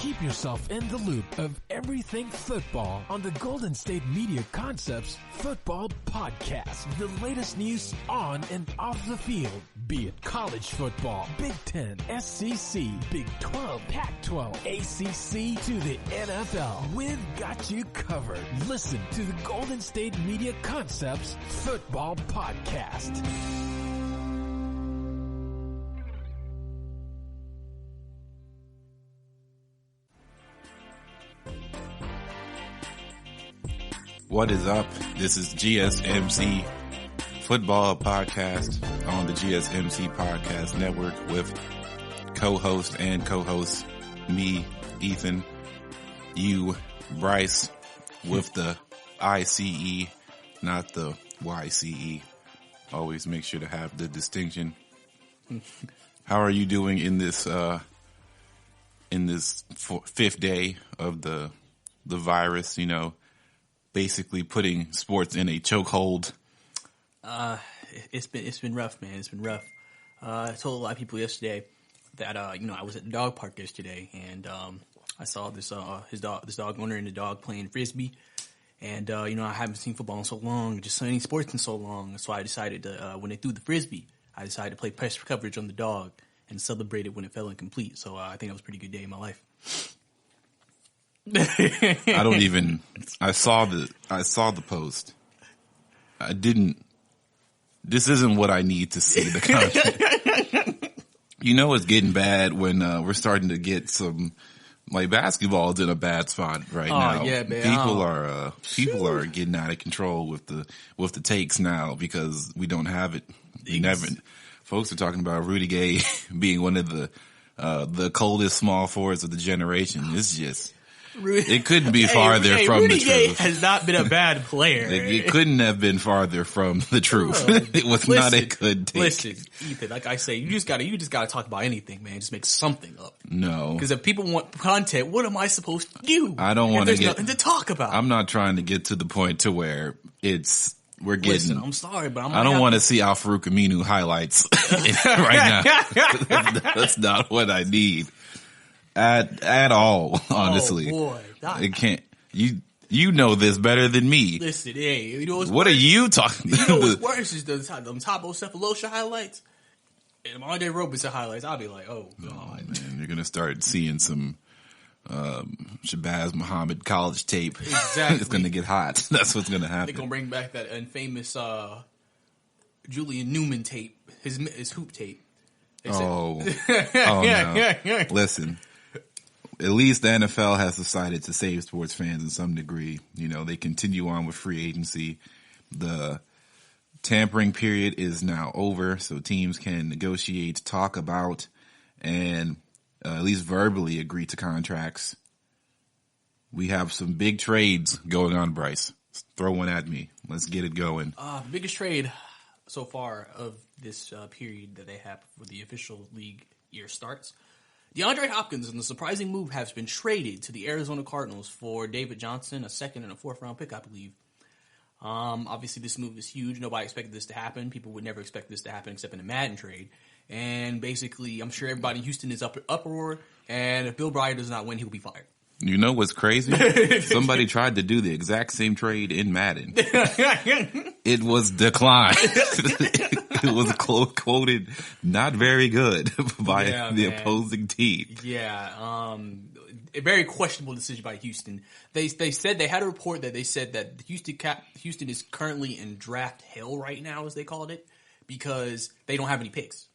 Keep yourself in the loop of everything football on the Golden State Media Concepts Football Podcast. The latest news on and off the field, be it college football, Big Ten, SEC, Big 12, Pac-12, ACC to the NFL. We've got you covered. Listen to the Golden State Media Concepts Football Podcast. What is up? This is GSMC Football Podcast on the GSMC Podcast Network with co-host and co-host me, Ethan, you, Brice, with the ICE, not the YCE. Always make sure to have the distinction. How are you doing in this fifth day of the virus, you know? Basically putting sports in a chokehold. It's been rough, man. It's been rough. I told a lot of people yesterday that I was at the dog park yesterday, and I saw this dog owner and the dog playing frisbee, and I haven't seen football in so long, just any sports in so long. So I decided to when they threw the frisbee, I decided to play press coverage on the dog and celebrate it when it fell incomplete. So I think that was a pretty good day in my life. I saw the post. This isn't what I need to see, the content. It's getting bad when we're starting to get some, like, basketball's in a bad spot right now. Yeah, man. People are getting out of control with the takes now because we don't have it. Folks are talking about Rudy Gay being one of the coldest small forwards of the generation. It's just, it couldn't be farther from Rudy the Gay truth. has not been a bad player. It couldn't have been farther from the truth. It was not a good take. Listen, Ethan, like I say, you just gotta talk about anything, man. Just make something up. No. Because if people want content, what am I supposed to do? I don't want to get nothing to talk about. I'm not trying to get to the point to where we're getting. Listen, I'm sorry, but I don't want to see Al Farouk Aminu highlights right now. That's not what I need. At all, honestly. Oh boy, it can't. You know this better than me. Listen, hey, you know what's what worse? Are you talking? You know what's worse is them Topocephalosha highlights and Andre Robertson highlights. I'll be like, oh god, man, you're gonna start seeing some Shabazz Muhammad college tape. Exactly, it's gonna get hot. That's what's gonna happen. They're gonna bring back that infamous Julian Newman tape, his hoop tape. No. Listen. At least the NFL has decided to save sports fans in some degree. They continue on with free agency. The tampering period is now over, so teams can negotiate, talk about, and at least verbally agree to contracts. We have some big trades going on, Brice. Throw one at me. Let's get it going. The biggest trade so far of this period that they have before the official league year starts. Deandre Hopkins, in the surprising move, has been traded to the Arizona Cardinals for David Johnson, a second and a fourth round pick, I believe. Obviously, this move is huge. Nobody expected this to happen. People would never expect this to happen except in a Madden trade. And basically, I'm sure everybody in Houston is uproar. And if Bill Bryant does not win, he'll be fired. You know what's crazy? Somebody tried to do the exact same trade in Madden. It was declined. It was quoted not very good by the opposing team. Yeah, a very questionable decision by Houston. They said they had a report that they said that Houston is currently in draft hell right now, as they called it, because they don't have any picks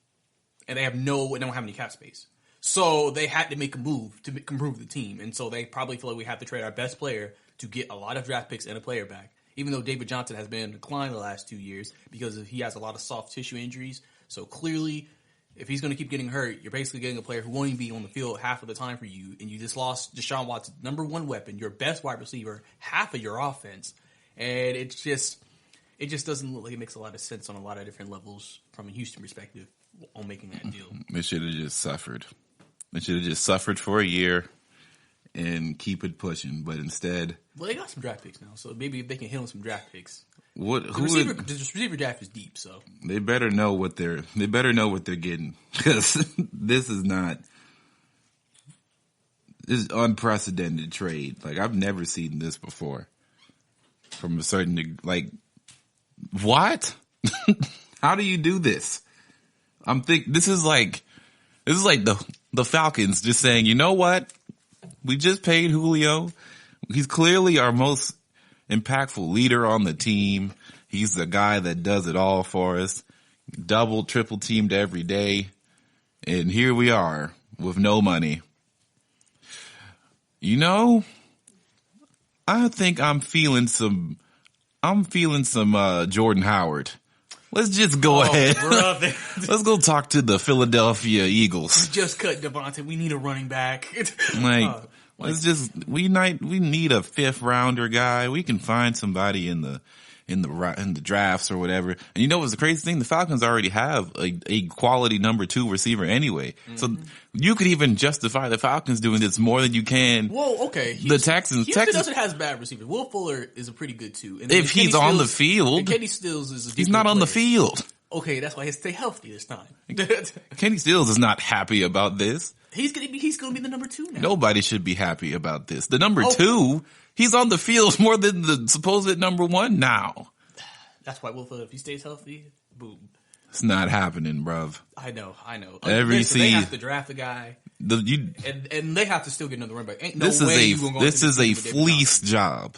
and they don't have any cap space. So they had to make a move to improve the team, and so they probably feel like we have to trade our best player to get a lot of draft picks and a player back. Even though David Johnson has been in decline the last 2 years because he has a lot of soft tissue injuries. So clearly, if he's going to keep getting hurt, you're basically getting a player who won't even be on the field half of the time for you. And you just lost Deshaun Watson, number one weapon, your best wide receiver, half of your offense. And it just doesn't look like it makes a lot of sense on a lot of different levels from a Houston perspective on making that deal. They should have just suffered. They should have just suffered for a year and keep it pushing, but instead, well, they got some draft picks now, so maybe if they can hit on some draft picks. The receiver draft is deep, so they better know what they're getting, because this is not. This unprecedented trade. Like, I've never seen this before. From a certain, like, what? How do you do this? This is like the Falcons just saying, you know what? We just paid Julio. He's clearly our most impactful leader on the team. He's the guy that does it all for us. Double, triple teamed every day. And here we are with no money. You know, I think I'm feeling some Jordan Howard. Let's just go ahead. Brother. Let's go talk to the Philadelphia Eagles. We just cut Devontae. We need a running back. We need a 5th rounder guy. We can find somebody in the drafts or whatever. And you know what's the crazy thing? The Falcons already have a quality number 2 receiver anyway. Mm-hmm. So you could even justify the Falcons doing this more than you can. Well, okay. The Texans. Houston doesn't have bad receivers. Will Fuller is a pretty good too. And if he's on the field. Kenny Stills is a he's not on the field. Okay, that's why he has to stay healthy this time. Kenny Stills is not happy about this. He's gonna be the number 2 now. Nobody should be happy about this. The number 2, he's on the field more than the supposed number 1 now. That's why Will Fuller, if he stays healthy, boom. It's not happening, bruv. I know. Every season they have to draft a guy, and they have to still get another running back. Ain't no way this is a fleece job.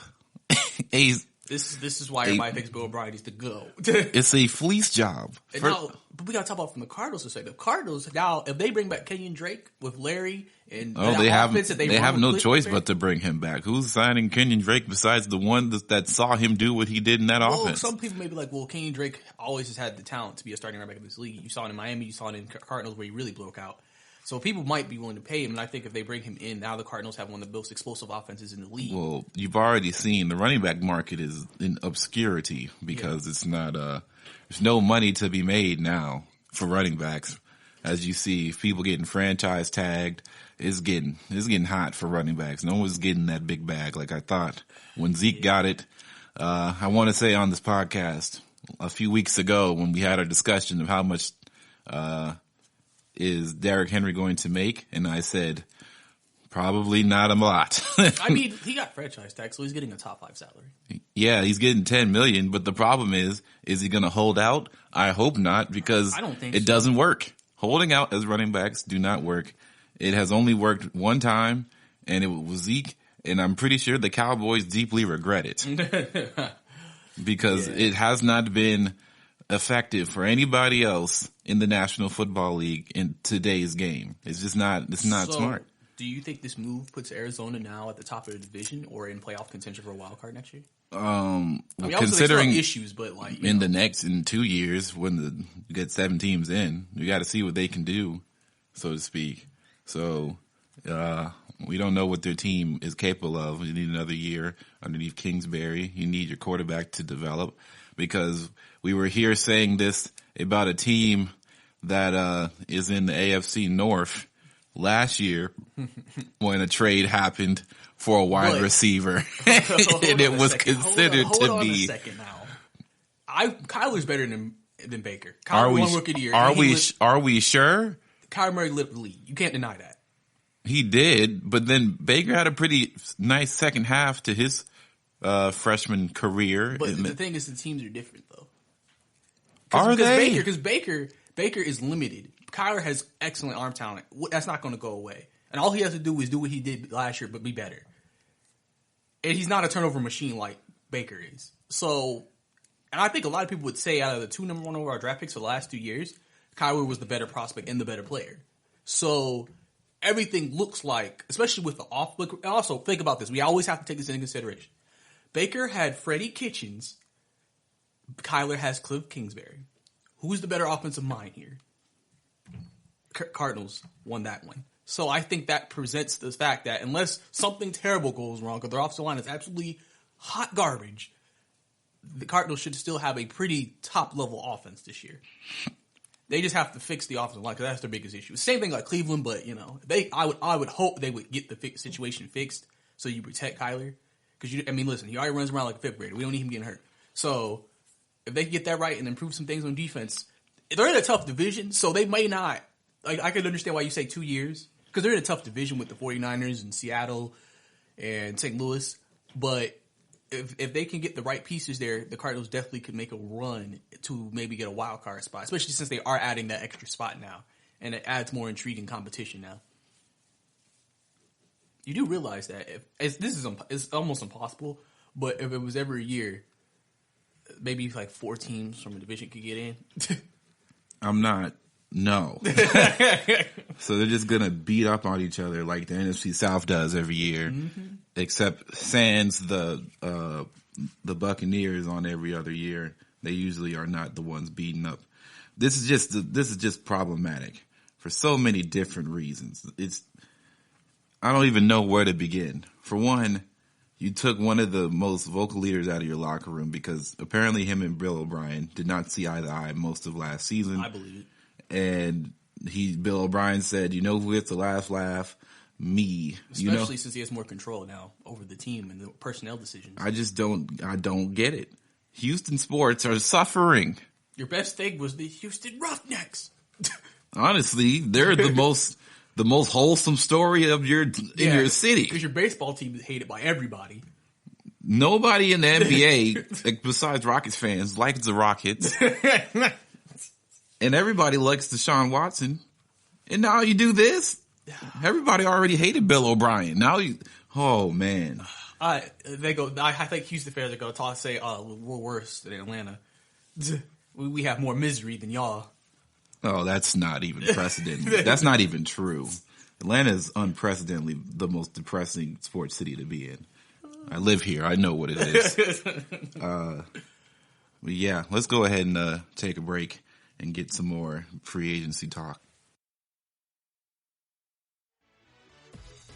This is why everybody thinks Bill O'Brien needs to go. It's a fleece job. But we got to talk about from the Cardinals perspective. The Cardinals now, if they bring back Kenyon Drake with Larry and they have no choice but to bring him back. Who's signing Kenyon Drake besides the one that saw him do what he did in that offense? Some people may be like, well, Kenyon Drake always has had the talent to be a starting running back in this league. You saw it in Miami, you saw it in Cardinals where he really broke out. So people might be willing to pay him, and I think if they bring him in, now the Cardinals have one of the most explosive offenses in the league. Well, you've already seen the running back market is in obscurity because it's not there's no money to be made now for running backs. As you see, people getting franchise tagged. It's getting hot for running backs. No one's getting that big bag like I thought when Zeke got it. I want to say on this podcast a few weeks ago when we had our discussion of how much is Derrick Henry going to make, and I said probably not a lot. I mean, he got franchise tag, so he's getting a top 5 salary. Yeah, he's getting $10 million, but the problem is he going to hold out? I hope not, because I don't think it doesn't work. Holding out as running backs do not work. It has only worked one time, and it was Zeke, and I'm pretty sure the Cowboys deeply regret it because it has not been effective for anybody else in the National Football League in today's game. It's just not. It's not smart. Do you think this move puts Arizona now at the top of the division or in playoff contention for a wild card next year? Considering issues, but in 2 years when you get 7 teams in, you got to see what they can do, so to speak. So we don't know what their team is capable of. You need another year underneath Kingsbury. You need your quarterback to develop, because we were here saying this about a team that is in the AFC North last year when a trade happened for a wide receiver, and it was considered to be. Kyler's better than Baker. Kyler won Rookie of the Year. Are we sure? Kyler Murray lit the league. You can't deny that. He did, but then Baker had a pretty nice second half to his freshman career. But the thing is, the teams are different, though. Are they? Because Baker is limited. Kyler has excellent arm talent. That's not going to go away. And all he has to do is do what he did last year, but be better. And he's not a turnover machine like Baker is. So, and I think a lot of people would say out of the 2 number 1 overall draft picks for the last 2 years, Kyler was the better prospect and the better player. So everything looks like, especially with the off. Look, also think about this. We always have to take this into consideration. Baker had Freddie Kitchens. Kyler has Cliff Kingsbury. Who's the better offensive mind here? Cardinals won that one. So I think that presents the fact that unless something terrible goes wrong, because their offensive line is absolutely hot garbage, the Cardinals should still have a pretty top-level offense this year. They just have to fix the offensive line, because that's their biggest issue. Same thing like Cleveland, but I would hope they would get the situation fixed so you protect Kyler. Because listen, he already runs around like a 5th grader. We don't need him getting hurt. So if they can get that right and improve some things on defense, they're in a tough division, so they may not. Like, I could understand why you say 2 years, because they're in a tough division with the 49ers and Seattle and St. Louis. But if they can get the right pieces there, the Cardinals definitely could make a run to maybe get a wild card spot, especially since they are adding that extra spot now, and it adds more intriguing competition now. You do realize that it's almost impossible, but if it was ever a year, maybe like 4 teams from a division could get in. I'm not. No. So they're just going to beat up on each other like the NFC South does every year, except sans the Buccaneers on every other year. They usually are not the ones beating up. This is just problematic for so many different reasons. I don't even know where to begin. For one, you took one of the most vocal leaders out of your locker room because apparently him and Bill O'Brien did not see eye to eye most of last season. I believe it. And Bill O'Brien said, you know who gets the last laugh? Me. Especially since he has more control now over the team and the personnel decisions. I don't get it. Houston sports are suffering. Your best thing was the Houston Roughnecks. Honestly, they're the most wholesome story of your city. Because your baseball team is hated by everybody. Nobody in the NBA, besides Rockets fans, likes the Rockets. And everybody likes Deshaun Watson. And now you do this? Everybody already hated Bill O'Brien. Now oh man. I think Houston fans are going to say, we're worse than Atlanta. We have more misery than y'all. Oh, that's not even precedent. That's not even true. Atlanta is unprecedentedly the most depressing sports city to be in. I live here. I know what it is. But yeah, let's go ahead and take a break and get some more free agency talk.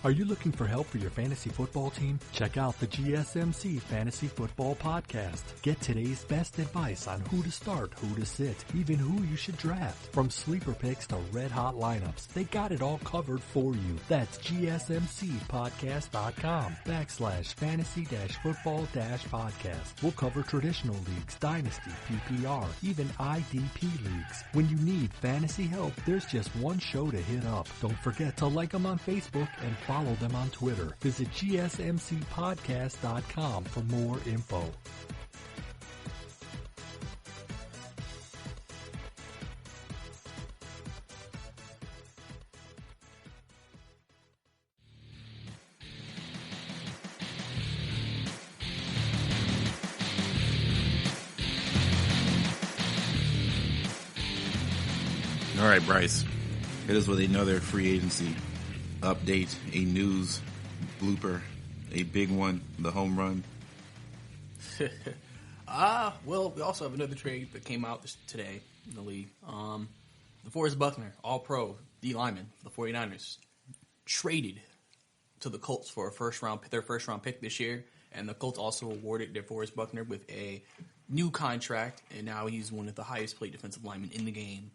Are you looking for help for your fantasy football team? Check out the GSMC Fantasy Football Podcast. Get today's best advice on who to start, who to sit, even who you should draft. From sleeper picks to red-hot lineups, they got it all covered for you. That's gsmcpodcast.com/fantasy-football-podcast. We'll cover traditional leagues, dynasty, PPR, even IDP leagues. When you need fantasy help, there's just one show to hit up. Don't forget to like them on Facebook and follow them on Twitter. Visit gsmcpodcast.com for more info. All right, Brice. Hit us with another free agency update, a news blooper, a big one, the home run. Well, we also have another trade that came out today in the league. DeForest Buckner, all-pro, D lineman, the 49ers, traded to the Colts for their first round pick this year, and the Colts also awarded DeForest Buckner with a new contract, and now he's one of the highest paid defensive linemen in the game.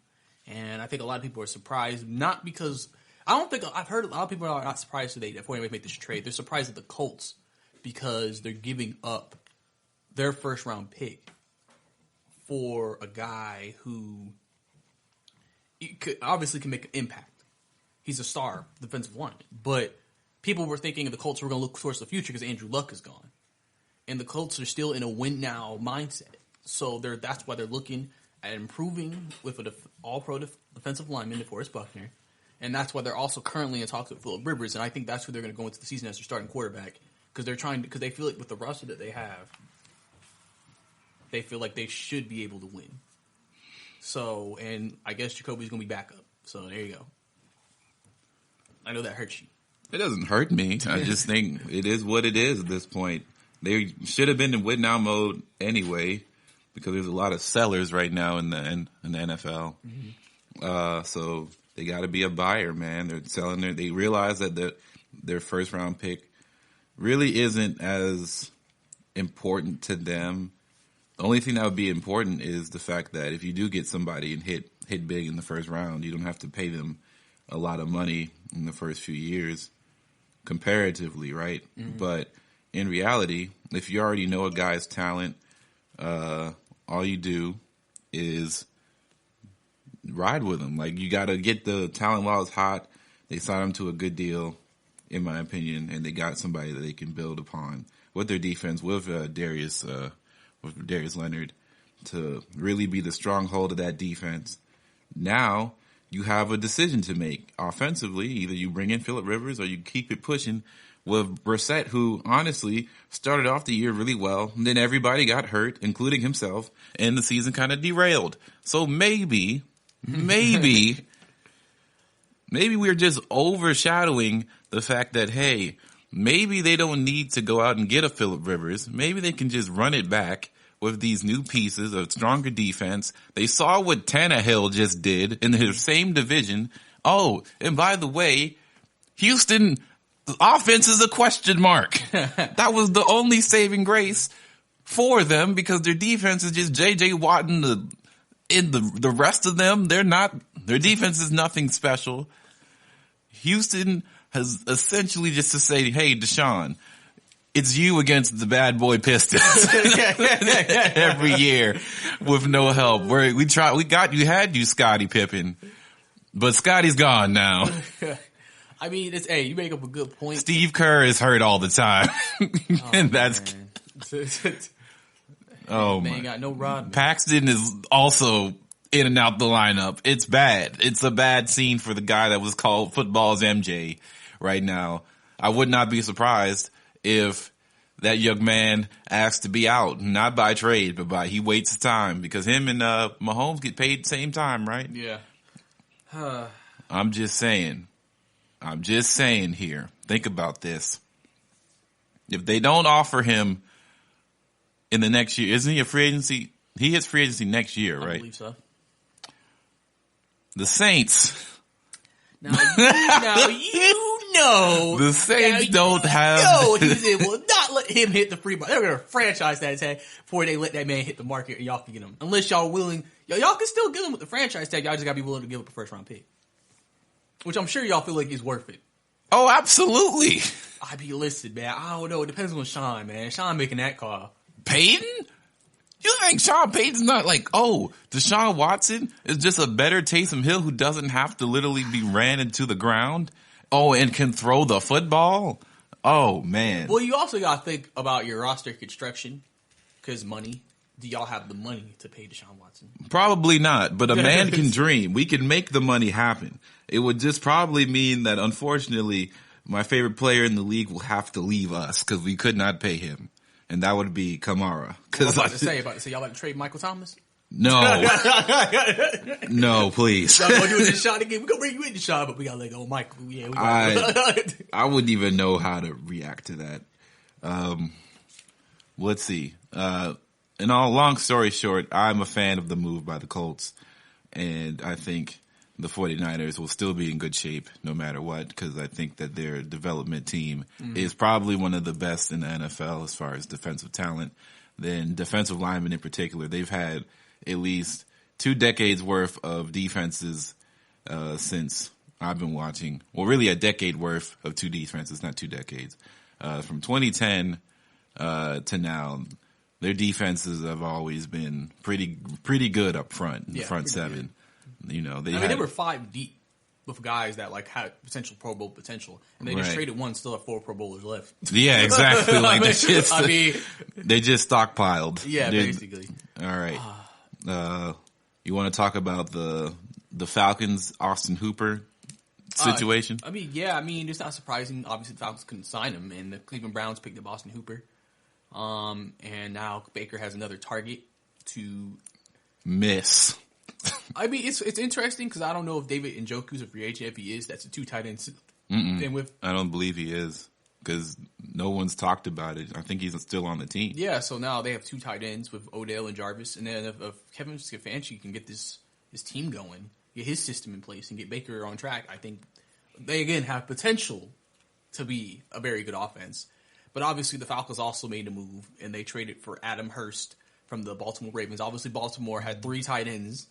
And I think a lot of people are surprised, not because I've heard a lot of people are not surprised today that 49ers made this trade. They're surprised at the Colts because they're giving up their first round pick for a guy who obviously can make an impact. He's a star defensive lineman, but people were thinking the Colts were going to look towards the future because Andrew Luck is gone, and the Colts are still in a win now mindset. So that's why they're looking at improving with an all-pro defensive lineman, DeForest Buckner. And that's why they're also currently in talks with Phillip Rivers, and I think that's who they're going to go into the season as their starting quarterback because they feel like with the roster that they have, they feel like they should be able to win. So, and I guess Jacoby's going to be back up. So there you go. I know that hurts you. It doesn't hurt me. I just think it is what it is at this point. They should have been in win now mode anyway because there's a lot of sellers right now in the NFL. Mm-hmm. So they got to be a buyer, man. They're selling they realize that their first round pick really isn't as important to them. The only thing that would be important is the fact that if you do get somebody and hit big in the first round, you don't have to pay them a lot of money in the first few years comparatively, right? Mm-hmm. But in reality, if you already know a guy's talent, all you do is ride with him. Like, you got to get the talent while it's hot. They signed him to a good deal, in my opinion, and they got somebody that they can build upon with their defense, with Darius Leonard, to really be the stronghold of that defense. Now you have a decision to make offensively. Either you bring in Phillip Rivers or you keep it pushing with Brissett, who honestly started off the year really well. And then everybody got hurt, including himself, and the season kind of derailed. So maybe we're just overshadowing the fact that, hey, maybe they don't need to go out and get a Phillip Rivers. Maybe they can just run it back with these new pieces of stronger defense. They saw what Tannehill just did in the same division. Oh, and by the way, Houston offense is a question mark. That was the only saving grace for them, because their defense is just J.J. Watt and the rest of them. Their defense is nothing special. Houston has essentially just to say, hey, Deshaun, it's you against the bad boy Pistons every year with no help. You had Scottie Pippen, but Scotty's gone now. I mean, you make up a good point. Steve Kerr is hurt all the time. And that's, man got no Rodman. Paxton is also in and out the lineup. It's bad. It's a bad scene for the guy that was called football's MJ right now. I would not be surprised if that young man asked to be out, not by trade, but he waits his time, because him and Mahomes get paid the same time, right? Yeah. I'm just saying here. Think about this. If they don't offer him in the next year, isn't he a free agency? He hits free agency next year, right? I believe so. The Saints. Now you know. The Saints don't have. No, he will not let him hit the free market. They're going to franchise that tag before they let that man hit the market and y'all can get him. Unless y'all willing. Y'all can still get him with the franchise tag. Y'all just got to be willing to give up a first round pick. Which I'm sure y'all feel like is worth it. Oh, absolutely. Listen, man. I don't know. It depends on Sean, man. Sean making that call. Payton? You think Sean Payton's not like, Deshaun Watson is just a better Taysom Hill who doesn't have to literally be ran into the ground? Oh, and can throw the football? Oh, man. Well, you also got to think about your roster construction, because money. Do y'all have the money to pay Deshaun Watson? Probably not, but a man can dream. We can make the money happen. It would just probably mean that, unfortunately, my favorite player in the league will have to leave us because we could not pay him. And that would be Kamara. About to say, y'all like to trade Michael Thomas? No. No, please. Y'all gonna do it in shot again? We're gonna bring you in the shot, but we gotta let go of Michael. Yeah, I wouldn't even know how to react to that. Let's see. Long story short, I'm a fan of the move by the Colts. And I think the 49ers will still be in good shape no matter what, because I think that their development team is probably one of the best in the NFL as far as defensive talent. Then defensive linemen in particular, they've had at least 2 decades worth of defenses since I've been watching. Well, really a decade worth of 2 defenses, not 2 decades. From 2010 to now, their defenses have always been pretty good up front, the front seven. Good. You know, they were 5 deep with guys that had potential Pro Bowl potential, and they just traded one, still have 4 Pro Bowlers left. Yeah, exactly. They just stockpiled. Yeah, basically. All right. You want to talk about the Falcons, Austin Hooper situation? It's not surprising. Obviously, the Falcons couldn't sign him, and the Cleveland Browns picked up Austin Hooper. And now Baker has another target to miss. It's interesting because I don't know if David Njoku's a free agent. If he is, that's a 2 tight ends. I don't believe he is because no one's talked about it. I think he's still on the team. Yeah, so now they have 2 tight ends with Odell and Jarvis, and then if Kevin Stefanski can get his team going, get his system in place, and get Baker on track, I think they again have potential to be a very good offense. But obviously, the Falcons also made a move, and they traded for Adam Hurst from the Baltimore Ravens. Obviously, Baltimore had 3 tight ends,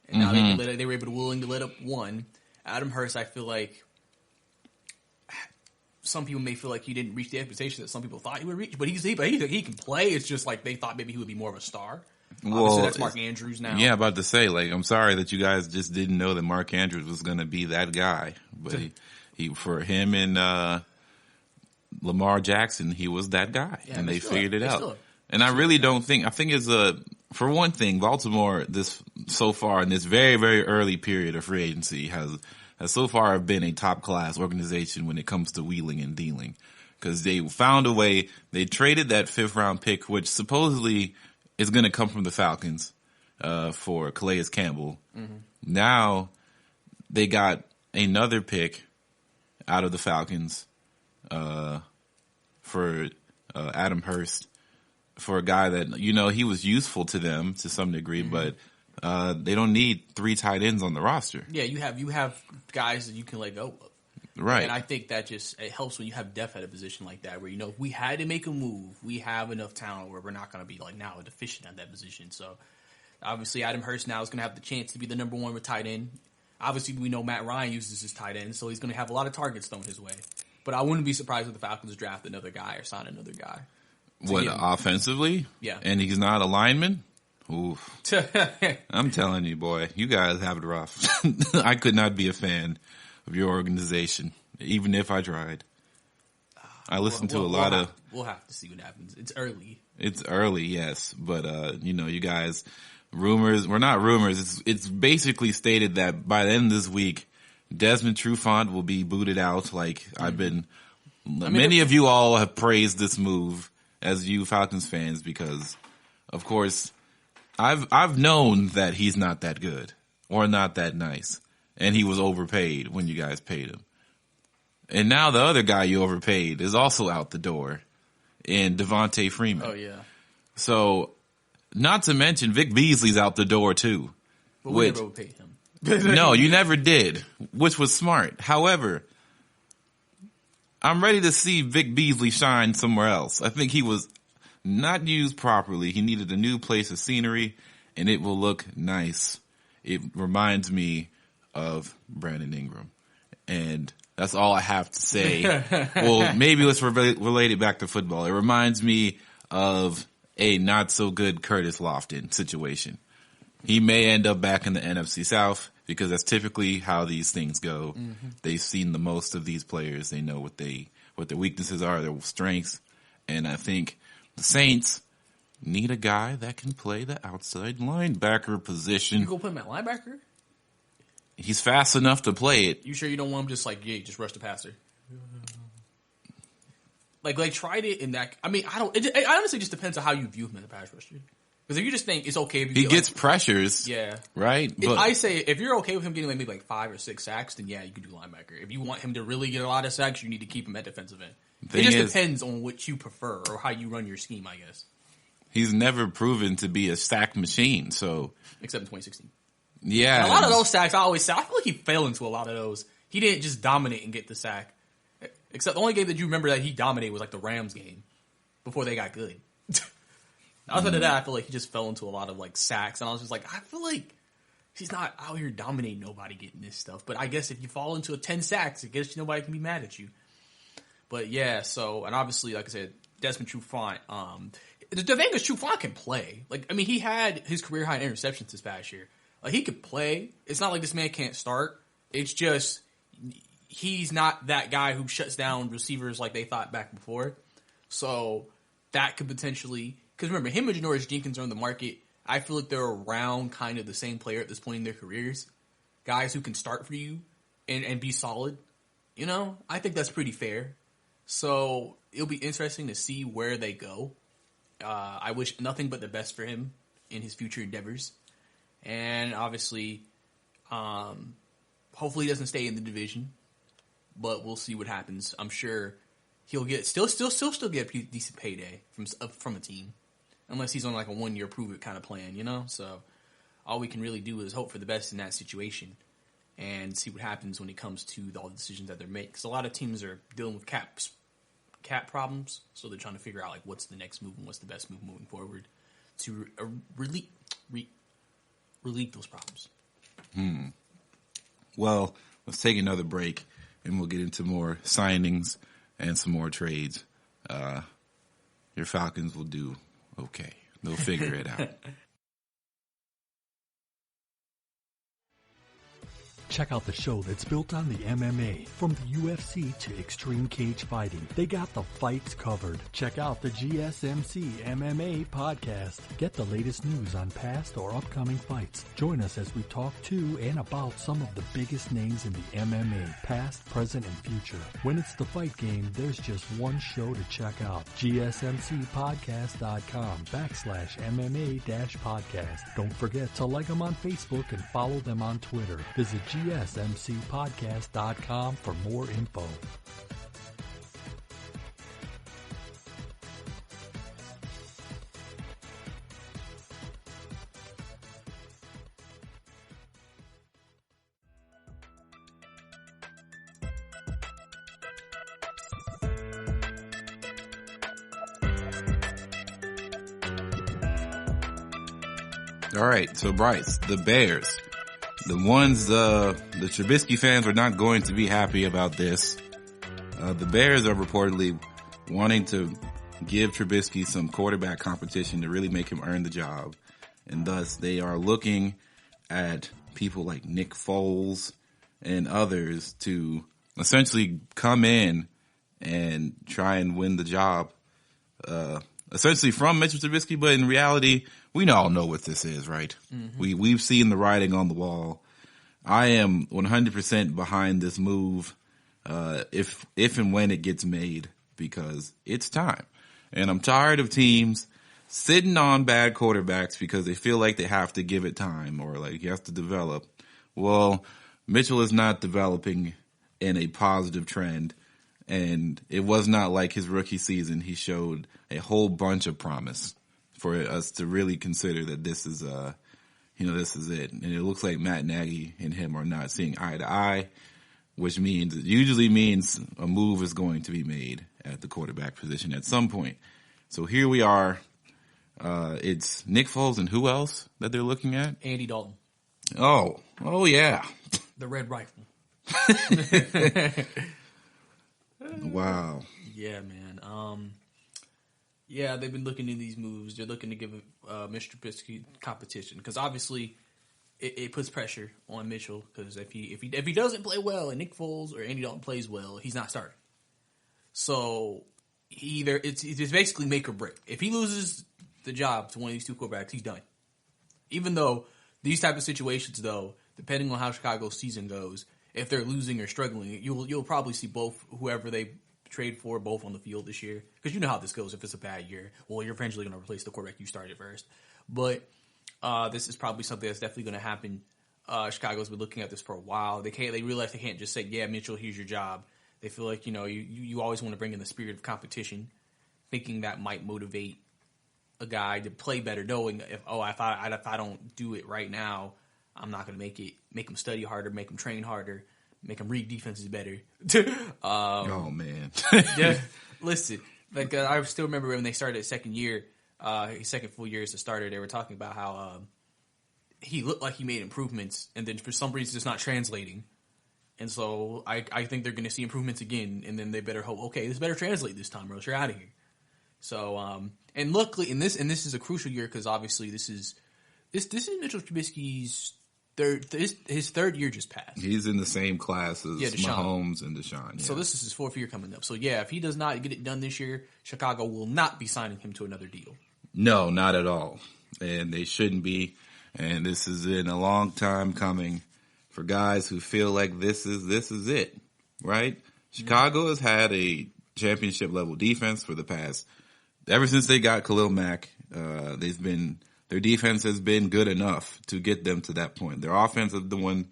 and now they were willing to let up 1. Adam Hurst, I feel like some people may feel like he didn't reach the expectation that some people thought he would reach, but he can play. It's just like they thought maybe he would be more of a star. Well, obviously, that's Mark Andrews now. Yeah, about to say, I'm sorry that you guys just didn't know that Mark Andrews was going to be that guy, but For him and Lamar Jackson, he was that guy, and they figured it out. And I really don't think. I think it's for one thing, Baltimore so far in this very, very early period of free agency has so far been a top class organization when it comes to wheeling and dealing, because they found a way. They traded that 5th round pick, which supposedly is going to come from the Falcons, for Calais Campbell. Mm-hmm. Now they got another pick out of the Falcons, for Adam Hurst, for a guy that, he was useful to them to some degree, but they don't need 3 tight ends on the roster. Yeah, you have guys that you can let go of. Right. And I think that it helps when you have depth at a position like that, where, if we had to make a move, we have enough talent where we're not going to be now deficient at that position. So obviously Adam Hurst now is going to have the chance to be the number 1 with tight end. Obviously we know Matt Ryan uses his tight end, so he's going to have a lot of targets thrown his way. But I wouldn't be surprised if the Falcons draft another guy or sign another guy. What, offensively? Yeah. And he's not a lineman? Oof. I'm telling you, boy, you guys have it rough. I could not be a fan of your organization, even if I tried. I listen to a lot of... We'll have to see what happens. It's early. It's early, yes. But, you guys, rumors... Well, not rumors. It's basically stated that by the end of this week, Desmond Trufant will be booted out. Many of you all have praised this move as you Falcons fans because, of course, I've known that he's not that good or not that nice, and he was overpaid when you guys paid him. And now the other guy you overpaid is also out the door, in Devontae Freeman. Oh yeah. So, not to mention Vic Beasley's out the door too. But we never overpaid him. No, you never did, which was smart. However, I'm ready to see Vic Beasley shine somewhere else. I think he was not used properly. He needed a new place of scenery, and it will look nice. It reminds me of Brandon Ingram. And that's all I have to say. Well, maybe let's relate it back to football. It reminds me of a not-so-good Curtis Lofton situation. He may end up back in the NFC South because that's typically how these things go. Mm-hmm. They've seen the most of these players. They know what their weaknesses are, their strengths. And I think the Saints need a guy that can play the outside linebacker position. You go put him at linebacker? He's fast enough to play it. You sure you don't want him just rush the passer? They tried it in that. I mean, it honestly just depends on how you view him as a pass rusher. Because if you just think it's okay if you he gets pressures, yeah, right. But I say if you're okay with him getting maybe 5 or 6 sacks, then yeah, you can do linebacker. If you want him to really get a lot of sacks, you need to keep him at defensive end. It just depends on what you prefer or how you run your scheme, I guess. He's never proven to be a sack machine, so except in 2016. Yeah, and a lot of those sacks I feel like he fell into a lot of those. He didn't just dominate and get the sack. Except the only game that you remember that he dominated was the Rams game before they got good. Outside of that, I feel like he just fell into a lot of sacks, and I was just I feel like he's not out here dominating nobody getting this stuff. But I guess if you fall into 10 sacks, I guess nobody can be mad at you. But yeah, and obviously, like I said, Desmond Trufant. The thing is, Trufant can play. He had his career high in interceptions this past year. He could play. It's not like this man can't start. It's just he's not that guy who shuts down receivers like they thought back before. So that could potentially, because remember, him and Janoris Jenkins are on the market. I feel like they're around kind of the same player at this point in their careers. Guys who can start for you and be solid. I think that's pretty fair. So it'll be interesting to see where they go. I wish nothing but the best for him in his future endeavors. And obviously, hopefully he doesn't stay in the division, but we'll see what happens. I'm sure he'll get still get a decent payday from a team, unless he's on a 1-year prove it kind of plan, So all we can really do is hope for the best in that situation and see what happens when it comes to all the decisions that they're making. Because a lot of teams are dealing with cap problems, so they're trying to figure out what's the next move and what's the best move moving forward to relieve those problems. Well, let's take another break, and we'll get into more signings and some more trades. Your Falcons will do okay. They'll figure it out. Check out the show that's built on the MMA. From the UFC to extreme cage fighting, they got the fights covered. Check out the GSMC MMA podcast. Get the latest news on past or upcoming fights. Join us as we talk to and about some of the biggest names in the MMA, past, present, and future. When it's the fight game, there's just one show to check out. GSMCpodcast.com/MMA-podcast. Don't forget to like them on Facebook and follow them on Twitter. Visit GSMCpodcast.com for more info. All right, so Brice, the Bears, the Trubisky fans are not going to be happy about this. The Bears are reportedly wanting to give Trubisky some quarterback competition to really make him earn the job. And thus they are looking at people like Nick Foles and others to essentially come in and try and win the job, essentially from Mitchell Trubisky. But in reality, we all know what this is, right? Mm-hmm. We've seen the writing on the wall. I am 100% behind this move, if and when it gets made, because it's time. And I'm tired of teams sitting on bad quarterbacks because they feel like they have to give it time or like you have to develop. Well, Mitchell is not developing in a positive trend. And it was not like his rookie season. He showed a whole bunch of promise for us to really consider that this is, this is it. And it looks like Matt Nagy and him are not seeing eye to eye, which usually means a move is going to be made at the quarterback position at some point. So here we are. It's Nick Foles and who else that they're looking at? Andy Dalton. Oh yeah. The Red Rifle. Wow. Yeah, man. Yeah, they've been looking in these moves. They're looking to give Mr. Trubisky competition because obviously it puts pressure on Mitchell because if he doesn't play well and Nick Foles or Andy Dalton plays well, he's not starting. So it's basically make or break. If he loses the job to one of these two quarterbacks, he's done. Even though these type of situations, though, depending on how Chicago's season goes, if they're losing or struggling, you'll probably see both whoever they trade for both on the field this year. Because you know how this goes. If it's a bad year, well, you're eventually going to replace the quarterback you started first. But this is probably something that's definitely going to happen. Chicago's been looking at this for a while. They realize they can't just say, "Yeah, Mitchell, here's your job." They feel like you always want to bring in the spirit of competition, thinking that might motivate a guy to play better, knowing if I don't do it right now, I'm not going to make it. Make him study harder, make him train harder, make him read defenses better. Oh man! Yeah, listen, like I still remember when they started his second year, his second full year as a starter. They were talking about how he looked like he made improvements, and then for some reason it's not translating. And so I think they're going to see improvements again, and then they better hope, okay, this better translate this time, or else you're out of here. So and luckily, this is a crucial year because obviously this is Mitchell Trubisky's his third year just passed. He's in the same class as Mahomes and Deshaun. Yeah. So this is his fourth year coming up. So yeah, if he does not get it done this year, Chicago will not be signing him to another deal. No, not at all. And they shouldn't be. And this has been a long time coming for guys who feel like this is it, right? Chicago has had a championship level defense for the past, ever since they got Khalil Mack. Their defense has been good enough to get them to that point. Their offense has been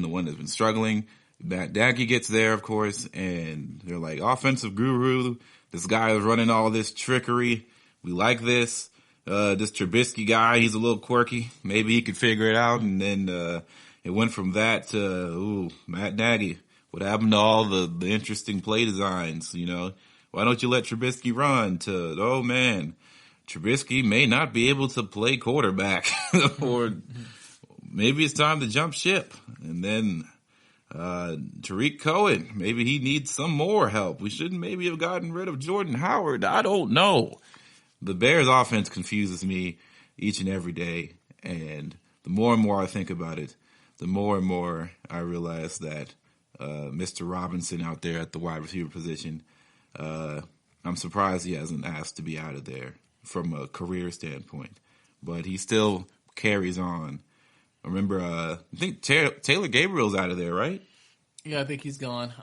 the one that's been struggling. Matt Nagy gets there, of course, and they're like, offensive guru, this guy is running all this trickery. We like this. This Trubisky guy, he's a little quirky. Maybe he could figure it out. And then it went from that to, Matt Nagy. What happened to all the interesting play designs, Why don't you let Trubisky run? To, oh, man. Trubisky may not be able to play quarterback, or maybe it's time to jump ship. And then Tariq Cohen, maybe he needs some more help. We shouldn't maybe have gotten rid of Jordan Howard. I don't know. The Bears offense confuses me each and every day, and the more and more I think about it, the more and more I realize that Mr. Robinson out there at the wide receiver position, I'm surprised he hasn't asked to be out of there from a career standpoint. But he still carries on. I remember, I think Taylor Gabriel's out of there, right? Yeah, I think he's gone.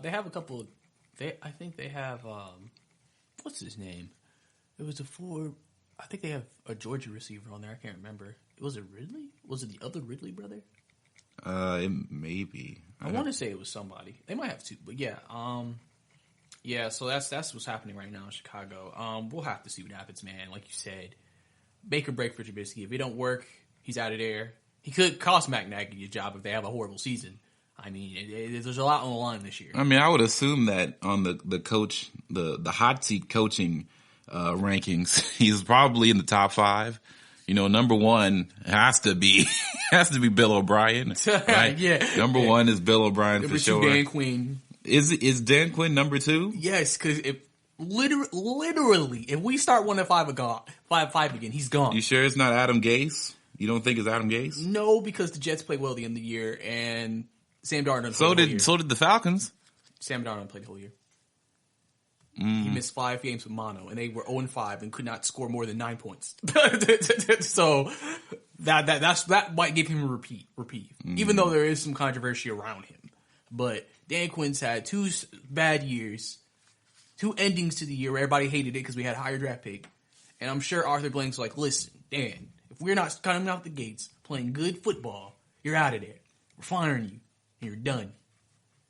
They have a couple of, I think they have, what's his name? It was I think they have a Georgia receiver on there. I can't remember. Was it Ridley? Was it the other Ridley brother? It may be. I want to say it was somebody. They might have two, but yeah. Yeah, so that's what's happening right now in Chicago. We'll have to see what happens, man. Like you said, make or break for Trubisky. If it don't work, he's out of there. He could cost Matt Nagy a job if they have a horrible season. I mean, there's a lot on the line this year. I mean, I would assume that on the coach, the hot seat coaching rankings, he's probably in the top 5. You know, number 1 has to be Bill O'Brien, right? Yeah. Number 1 is Bill O'Brien for sure. Dan Quinn. Is Dan Quinn number 2? Yes, because if literally, if we start 1-5 again, he's gone. You sure it's not Adam Gase? You don't think it's Adam Gase? No, because the Jets played well at the end of the year, and Sam Darnold played the whole year. So did the Falcons. Sam Darnold played the whole year. He missed 5 games with mono, and they were 0-5 and could not score more than 9 points. So that might give him a reprieve, even though there is some controversy around him. But Dan Quinn's had 2 bad years, 2 endings to the year where everybody hated it because we had a higher draft pick. And I'm sure Arthur Blank's like, listen, Dan, if we're not coming out the gates playing good football, you're out of there. We're firing you, and you're done.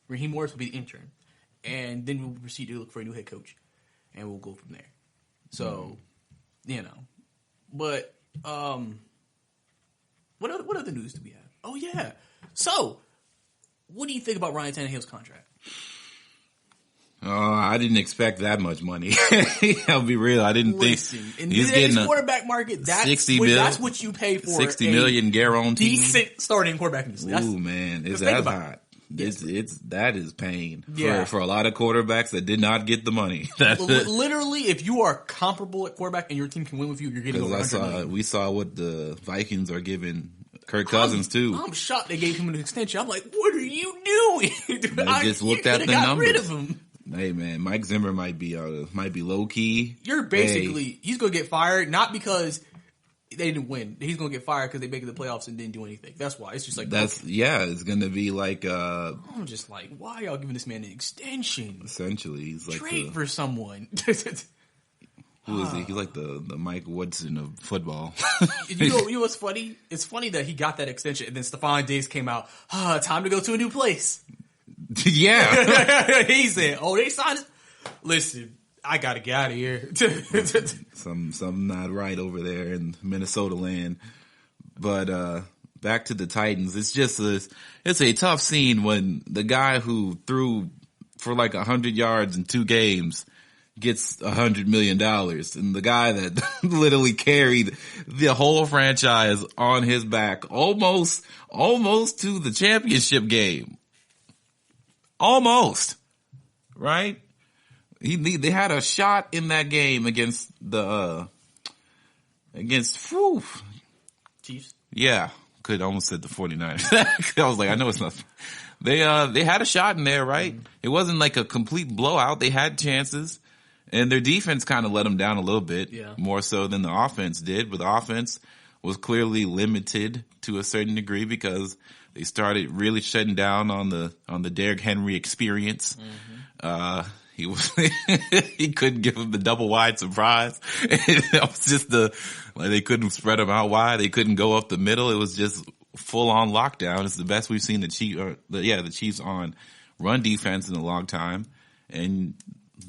Raheem Morris will be the intern. And then we'll proceed to look for a new head coach. And we'll go from there. So, you know. But, what other news do we have? Oh, yeah. So, what do you think about Ryan Tannehill's contract? I didn't expect that much money. I'll be real. I didn't think in today's quarterback market, that's what you pay for. $60 million guaranteed. Decent starting quarterback. Ooh, man. Is that hot? That is pain for a lot of quarterbacks that did not get the money. Literally, if you are comparable at quarterback and your team can win with you, you're getting over $100 million. We saw what the Vikings are giving Kirk Cousins too. I'm shocked they gave him an extension. I'm like, what are you doing? They just looked at the numbers. Rid of him. Hey man, Mike Zimmer might be low key. You're basically he's gonna get fired not because they didn't win. He's gonna get fired because they made the playoffs and didn't do anything. That's why. It's just like it's gonna be like I'm just like, why are y'all giving this man an extension? Essentially, he's like trade for someone. Who is he? He's like the Mike Woodson of football. You know what's funny? It's funny that he got that extension and then Stephon Diggs came out. Time to go to a new place. Yeah. He said, they signed it. Listen, I gotta get out of here. Something not right over there in Minnesota land. But back to the Titans. It's just it's a tough scene when the guy who threw for like 100 yards in 2 games gets $100 million, and the guy that literally carried the whole franchise on his back almost to the championship game. Almost, right? They had a shot in that game against Chiefs. Yeah, could almost said the 49ers. I was like, I know it's not. They had a shot in there, right? Mm-hmm. It wasn't like a complete blowout. They had chances, and their defense kind of let them down a little bit, more so than the offense did. But the offense was clearly limited to a certain degree because they started really shutting down on the Derrick Henry experience. Mm-hmm. He couldn't give him the double wide surprise. It was just they couldn't spread him out wide. They couldn't go up the middle. It was just full on lockdown. It's the best we've seen the Chiefs on run defense in a long time. And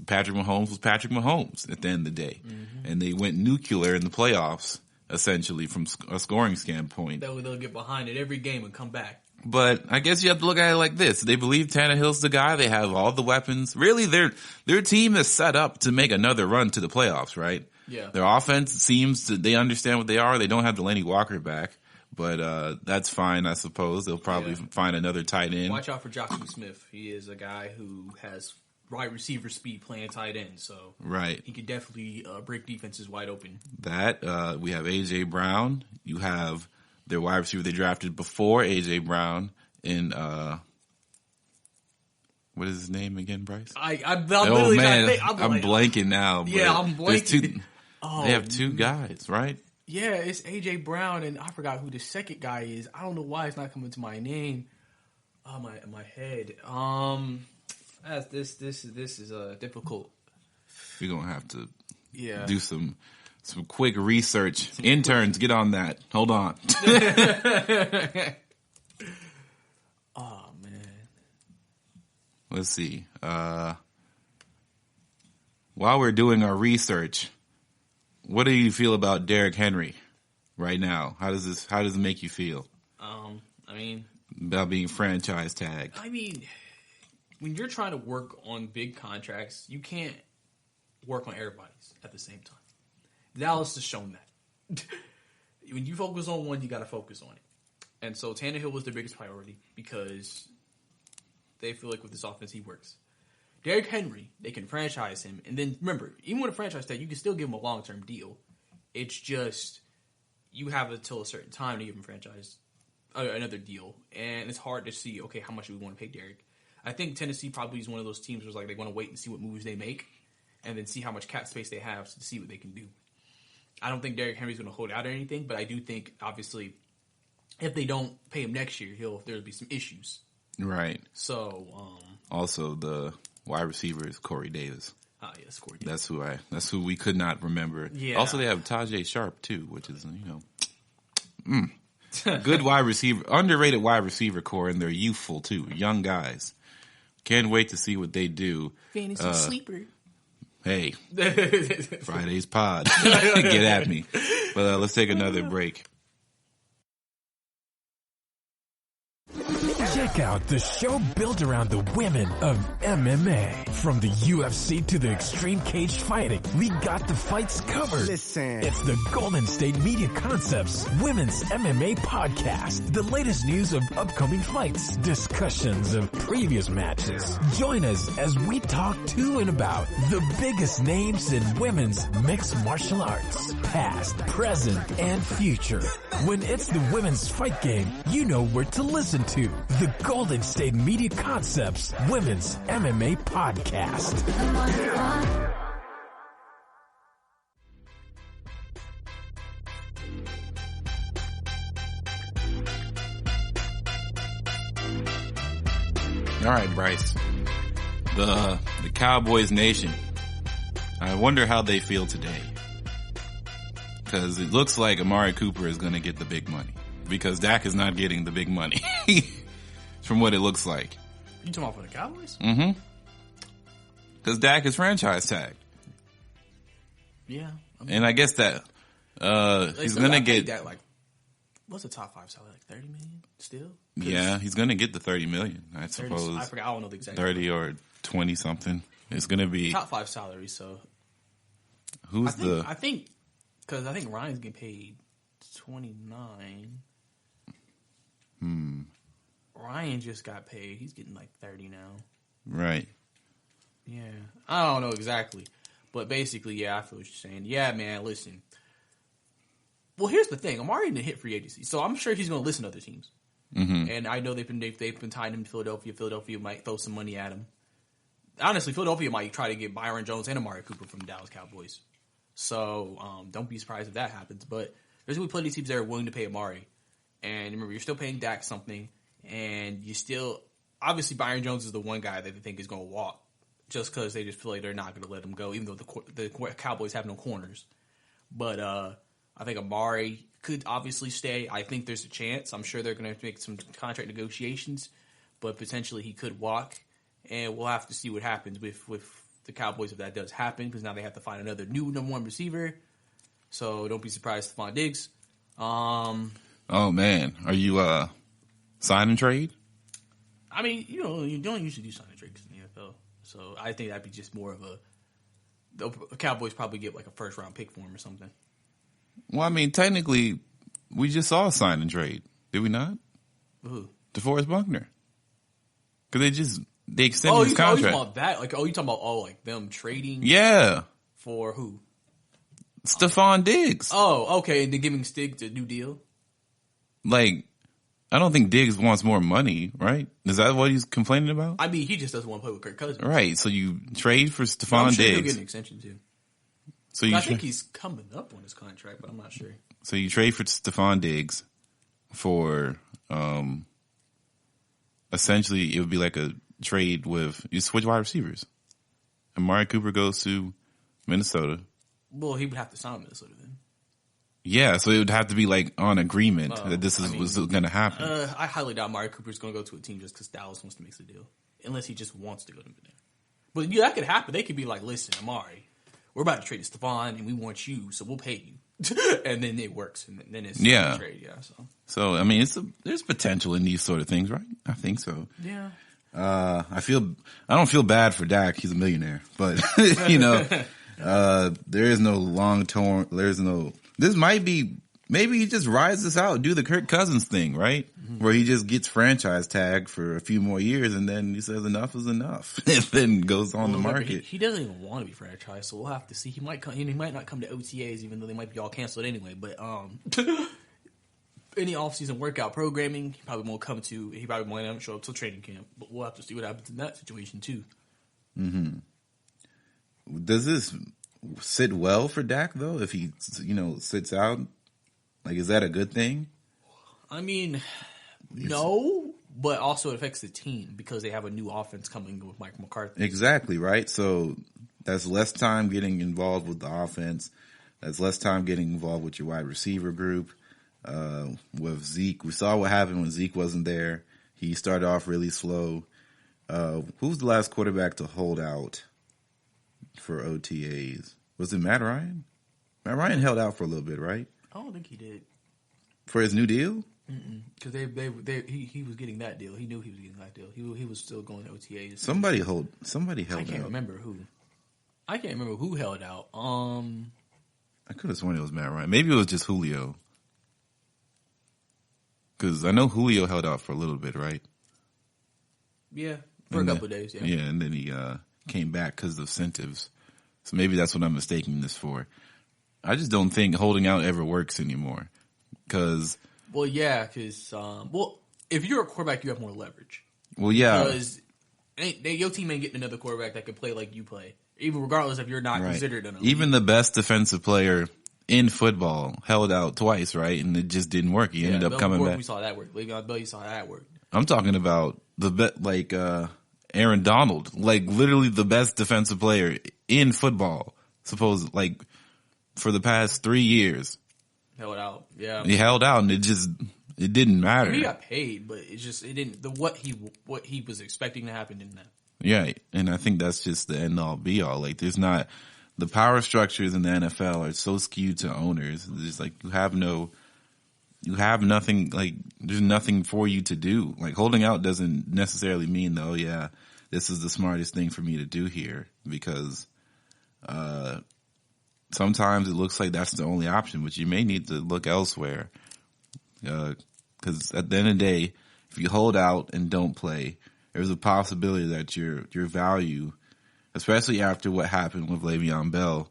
Patrick Mahomes was Patrick Mahomes at the end of the day. Mm-hmm. And they went nuclear in the playoffs, essentially, from a scoring standpoint. They'll get behind it every game and come back. But I guess you have to look at it like this. They believe Tannehill's the guy. They have all the weapons. Really, their team is set up to make another run to the playoffs, right? Yeah. Their offense they understand what they are. They don't have Delaney Walker back, but that's fine, I suppose. They'll probably find another tight end. Watch out for Joshua Smith. He is a guy who has wide receiver speed playing tight end, so he could definitely break defenses wide open. We have A.J. Brown. You have their wide receiver they drafted before A.J. Brown in what is his name again, Brice? I'm literally trying to think. I'm blanking now. Yeah, I'm blanking. They have two guys, right? Yeah, it's A.J. Brown, and I forgot who the second guy is. I don't know why it's not coming to my name. Oh, my head. This is difficult. We're gonna have to do some quick research. Interns, get on that. Hold on. Oh man. Let's see. While we're doing our research, what do you feel about Derrick Henry right now? How does it make you feel? About being franchise tagged. When you're trying to work on big contracts, you can't work on everybody's at the same time. Dallas has shown that. When you focus on one, you got to focus on it. And so Tannehill was their biggest priority because they feel like with this offense, he works. Derrick Henry, they can franchise him. And then remember, even with a franchise tag, you can still give him a long-term deal. It's just you have until a certain time to give him another deal. And it's hard to see, okay, how much do we want to pay Derrick? I think Tennessee probably is one of those teams where they want to wait and see what moves they make and then see how much cap space they have to see what they can do. I don't think Derrick Henry's going to hold out or anything, but I do think, obviously, if they don't pay him next year, there'll be some issues. Right. So, also the wide receiver is Corey Davis. Yes, Corey Davis. That's who we could not remember. Yeah. Also, they have Tajay Sharp too, which is good wide receiver, underrated wide receiver core, and they're youthful too, young guys. Can't wait to see what they do. Fantasy sleeper. Hey, Friday's pod. Get at me. But let's take another break. Check out the show built around the women of MMA. From the UFC to the extreme cage fighting, we got the fights covered. Listen. It's the Golden State Media Concepts Women's MMA Podcast. The latest news of upcoming fights, discussions of previous matches. Join us as we talk to and about the biggest names in women's mixed martial arts. Past, present, and future. When it's the women's fight game, you know where to listen to. The Golden State Media Concepts Women's MMA Podcast. All right, Brice. The Cowboys Nation. I wonder how they feel today. Because it looks like Amari Cooper is going to get the big money. Because Dak is not getting the big money. From what it looks like. You talking about for the Cowboys? Mm-hmm. Because Dak is franchise tagged. Yeah. And I guess that he's going to get... That, what's the top 5 salary? 30 million still? Yeah, he's going to get the 30 million, I suppose. I forgot. I don't know the exact 30 or 20 something. It's going to be... Top 5 salary, so... Who's I think Ryan's getting paid 29. Ryan just got paid. He's getting 30 now. Right. Yeah. I don't know exactly. But basically, yeah, I feel what you're saying. Yeah, man, listen. Well, here's the thing. Amari didn't hit free agency, so I'm sure he's going to listen to other teams. Mm-hmm. And I know they've been tying him to Philadelphia. Philadelphia might throw some money at him. Honestly, Philadelphia might try to get Byron Jones and Amari Cooper from the Dallas Cowboys. So don't be surprised if that happens. But there's going to be plenty of teams that are willing to pay Amari. And remember, you're still paying Dak something. And you still... Obviously, Byron Jones is the one guy that they think is going to walk. Just because they just feel like they're not going to let him go. Even though the Cowboys have no corners. But I think Amari could obviously stay. I think there's a chance. I'm sure they're going to make some contract negotiations. But potentially he could walk. And we'll have to see what happens with the Cowboys if that does happen. Because now they have to find another new number one receiver. So don't be surprised, Stephon Diggs. Oh, man. Are you sign and trade? I mean, you don't usually do sign and trades in the NFL. So I think that'd be just more of the Cowboys probably get a first round pick for him or something. Well, I mean, technically, we just saw a sign and trade. Did we not? Who? DeForest Buckner. Because they extended his contract. You talking about that? You talking about them trading? Yeah. For who? Stephon Diggs. Oh, okay. And then giving Stig a new deal? like, I don't think Diggs wants more money, right? Is that what he's complaining about? I mean, he just doesn't want to play with Kirk Cousins. Right. So you trade for Stephon I'm sure Diggs. he'll get an extension too. So I think he's coming up on his contract, but I'm not sure. So you trade for Stephon Diggs for, essentially it would be like a trade with, you switch wide receivers. Amari Cooper goes to Minnesota. Well, he would have to sign Minnesota then. Yeah, so it would have to be like on agreement that this was going to happen. I highly doubt Amari Cooper's going to go to a team just because Dallas wants to make the deal, unless he just wants to go to there. But yeah, that could happen. They could be like, "Listen, Amari, we're about to trade Stephon, and we want you, so we'll pay you," and then it works, and then it's a trade. Yeah, so I mean, there's potential in these sort of things, right? I think so. Yeah. I don't feel bad for Dak. He's a millionaire, but there is no long term. This might be, maybe he just rides this out, do the Kirk Cousins thing, right? Mm-hmm. Where he just gets franchise tagged for a few more years and then he says enough is enough and then goes on the market. He doesn't even want to be franchised, so we'll have to see. He might not come to OTAs, even though they might be all canceled anyway, but, any off-season workout programming, he probably won't show up till training camp, but we'll have to see what happens in that situation too. Mm-hmm. Does this sit well for Dak though? If he, sits out, like, is that a good thing? I mean, no, but also it affects the team because they have a new offense coming with Mike McCarthy. Exactly, right? So that's less time getting involved with the offense. That's less time getting involved with your wide receiver group. With Zeke, we saw what happened when Zeke wasn't there. He started off really slow. Who's the last quarterback to hold out for OTAs? Was it Matt Ryan? Matt Ryan held out for a little bit, right? I don't think he did. For his new deal? Because he was getting that deal. He knew he was getting that deal. He was still going to OTAs. Somebody held out. I can't remember who held out. I could have sworn it was Matt Ryan. Maybe it was just Julio. Because I know Julio held out for a little bit, right? Yeah, for a couple of days, yeah. Yeah, and then he came back because of incentives. So maybe that's what I'm mistaking this for. I just don't think holding out ever works anymore. Because... Well, yeah, because... if you're a quarterback, you have more leverage. Well, yeah. Because your team ain't getting another quarterback that can play like you play. Even regardless if you're not considered an elite. Even the best defensive player in football held out twice, right? And it just didn't work. He ended up coming back. We saw that work. Le'Veon Bell, you saw that work. I'm talking about Aaron Donald, like literally the best defensive player in football, for the past 3 years. Held out, yeah. He held out, and it didn't matter. I mean, he got paid, but it didn't. What he was expecting to happen didn't happen. Yeah, and I think that's just the end all be all. Like, there's not. The power structures in the NFL are so skewed to owners. It's like you have nothing, like there's nothing for you to do. Like holding out doesn't necessarily mean though, yeah, this is the smartest thing for me to do here because, sometimes it looks like that's the only option, but you may need to look elsewhere. Cause at the end of the day, if you hold out and don't play, there's a possibility that your value, especially after what happened with Le'Veon Bell,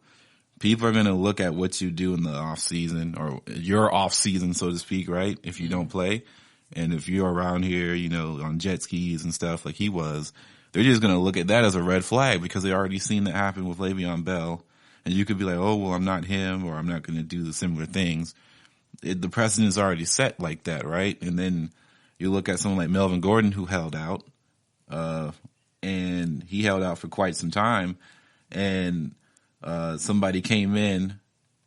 people are going to look at what you do in the off season or your off season, so to speak, right? If you don't play and if you're around here, on jet skis and stuff like he was, they're just going to look at that as a red flag because they already seen that happen with Le'Veon Bell. And you could be like, oh, well, I'm not him or I'm not going to do the similar things. The precedent is already set like that, right? And then you look at someone like Melvin Gordon who held out, and he held out for quite some time, and somebody came in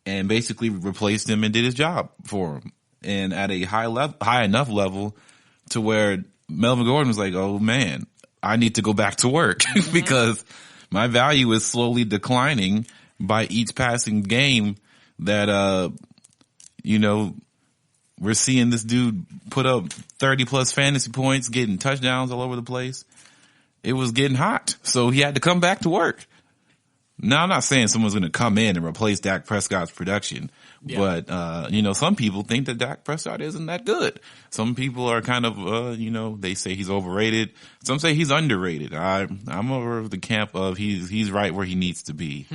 and basically replaced him and did his job for him, and at a high enough level to where Melvin Gordon was like, "Oh man, I need to go back to work because my value is slowly declining by each passing game that we're seeing this dude put up 30 plus fantasy points, getting touchdowns all over the place." It was getting hot, so he had to come back to work. Now, I'm not saying someone's going to come in and replace Dak Prescott's production, but, some people think that Dak Prescott isn't that good. Some people are kind of, they say he's overrated. Some say he's underrated. I'm over the camp of he's right where he needs to be.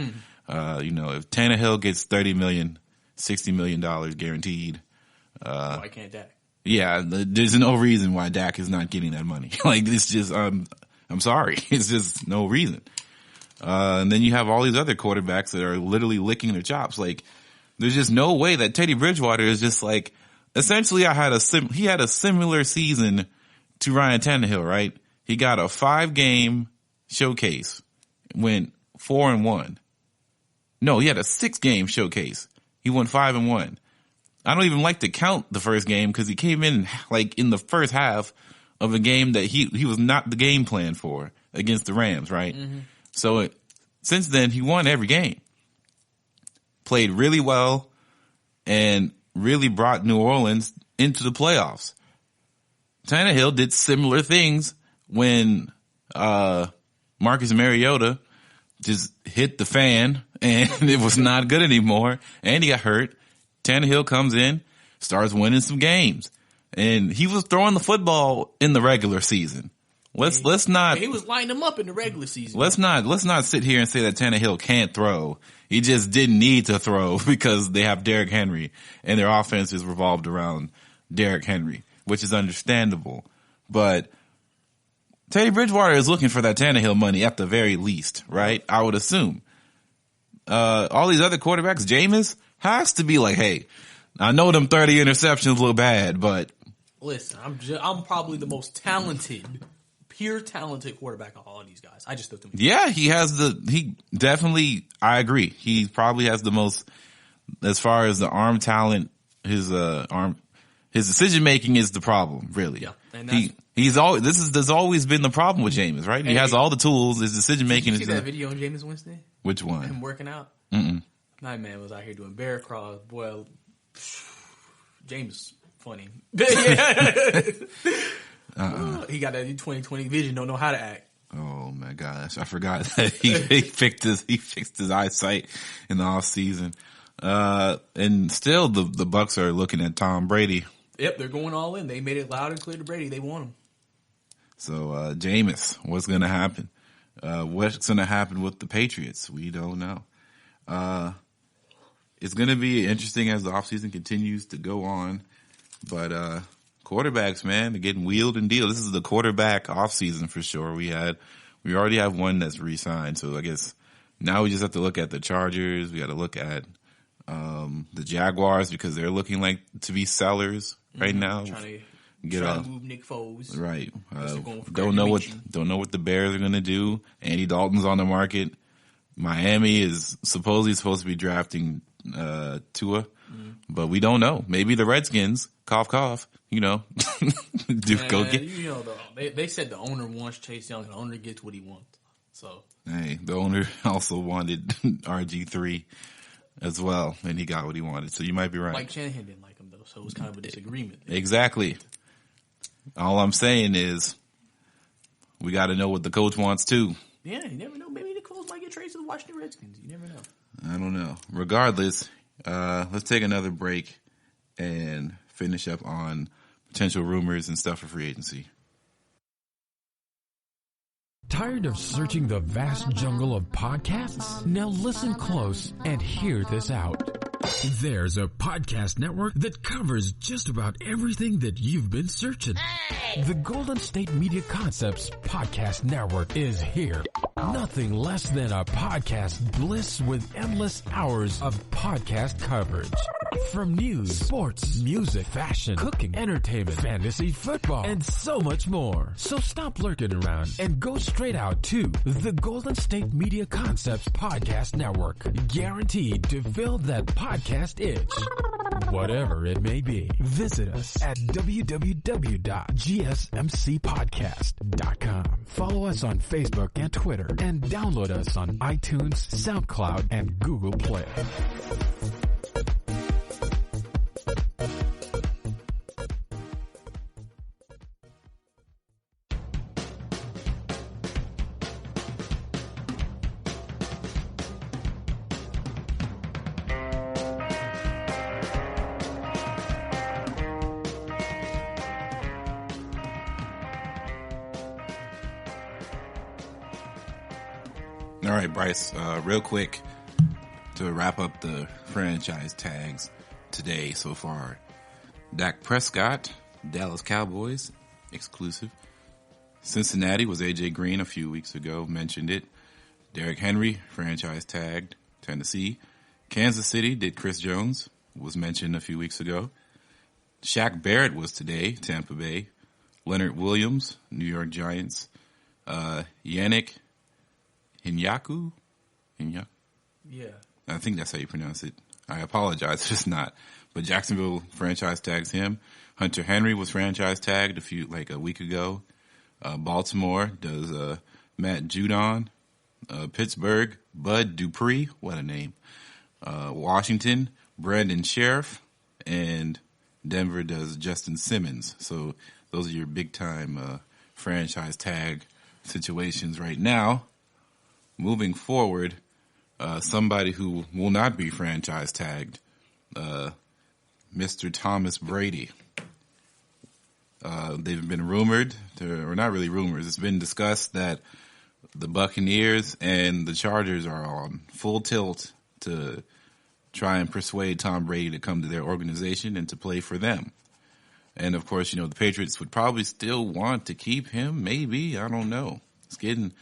If Tannehill gets $30 million, $60 million guaranteed. Why can't Dak? Yeah, there's no reason why Dak is not getting that money. Like, it's just, I'm sorry. It's just no reason. And then you have all these other quarterbacks that are literally licking their chops. Like, there's just no way that Teddy Bridgewater is just like, essentially he had a similar season to Ryan Tannehill, right? He got a 5-game showcase, went 4-1. No, he had a 6-game showcase. He went 5-1. I don't even like to count the first game because he came in like in the first half of a game that he was not the game plan for against the Rams, right? Mm-hmm. So since then, he won every game. Played really well and really brought New Orleans into the playoffs. Tannehill did similar things when Marcus Mariota just hit the fan and it was not good anymore and he got hurt. Tannehill comes in, starts winning some games, and he was throwing the football in the regular season. Let's not. He was lighting them up in the regular season. Let's not sit here and say that Tannehill can't throw. He just didn't need to throw because they have Derrick Henry and their offense is revolved around Derrick Henry, which is understandable. But Teddy Bridgewater is looking for that Tannehill money at the very least, right? I would assume. All these other quarterbacks, Jameis has to be like, hey, I know them 30 interceptions look bad, but listen, I'm probably the most talented, pure talented quarterback of all of these guys. I just threw them. Yeah, he definitely, I agree. He probably has the most, as far as the arm talent, his decision making is the problem, really. Yeah. And there's always been the problem with Jameis, right? He has all the tools. His decision making is. Did you see that video on Jameis Winston? Which one? Him working out. Mm-mm. My man was out here doing bear crawls. Boy, James funny. He got that 2020 vision. Don't know how to act. Oh my gosh, I forgot that he fixed his eyesight in the off season. And still the Bucs are looking at Tom Brady. Yep, they're going all in. They made it loud and clear to Brady. They want him. So, Jameis, what's going to happen? What's going to happen with the Patriots? We don't know. It's going to be interesting as the offseason continues to go on. But quarterbacks, man, they're getting wheeled and dealed. This is the quarterback offseason for sure. We already have one that's re-signed. So I guess now we just have to look at the Chargers. We got to look at the Jaguars because they're looking like to be sellers right now. Trying to move Nick Foles. Right. Don't know what the Bears are going to do. Andy Dalton's on the market. Miami is supposed to be drafting Tua, but we don't know. Maybe the Redskins, cough cough, go get. They said the owner wants Chase Young. The owner gets what he wants. So hey, the owner also wanted RG3 as well, and he got what he wanted. So you might be right. Mike Shanahan didn't like him though, so it was kind of a disagreement. Exactly. All I'm saying is we got to know what the coach wants too. Yeah, you never know. Maybe the Colts might get traded to the Washington Redskins. You never know. I don't know. Regardless, let's take another break and finish up on potential rumors and stuff for free agency. Tired of searching the vast jungle of podcasts? Now listen close and hear this out. There's a podcast network that covers just about everything that you've been searching. Hey! The Golden State Media Concepts Podcast Network is here. Nothing less than a podcast bliss with endless hours of podcast coverage. From news, sports, music, fashion, cooking, entertainment, fantasy, football, and so much more. So stop lurking around and go straight out to the Golden State Media Concepts Podcast Network. Guaranteed to fill that podcast itch. Whatever it may be. Visit us at www.gsmcpodcast.com. Follow us on Facebook and Twitter and download us on iTunes, SoundCloud, and Google Play. All right, Brice, real quick to wrap up the franchise tags today so far. Dak Prescott Dallas Cowboys, exclusive. Cincinnati was A.J. Green a few weeks ago, mentioned it. Derrick Henry, franchise tagged, Tennessee. Kansas City did Chris Jones, was mentioned a few weeks ago. Shaq Barrett was today, Tampa Bay. Leonard Williams, New York Giants. Yannick Hinyaku? Yeah. I think that's how you pronounce it. I apologize if it's not. But Jacksonville franchise tags him. Hunter Henry was franchise tagged a week ago. Baltimore does Matt Judon. Pittsburgh, Bud Dupree. What a name. Washington, Brandon Sheriff. And Denver does Justin Simmons. So those are your big-time franchise tag situations right now. Moving forward, somebody who will not be franchise tagged, Mr. Thomas Brady. They've been rumored, or not really rumors, it's been discussed that the Buccaneers and the Chargers are on full tilt to try and persuade Tom Brady to come to their organization and to play for them. And of course, the Patriots would probably still want to keep him. Maybe, I don't know. It's getting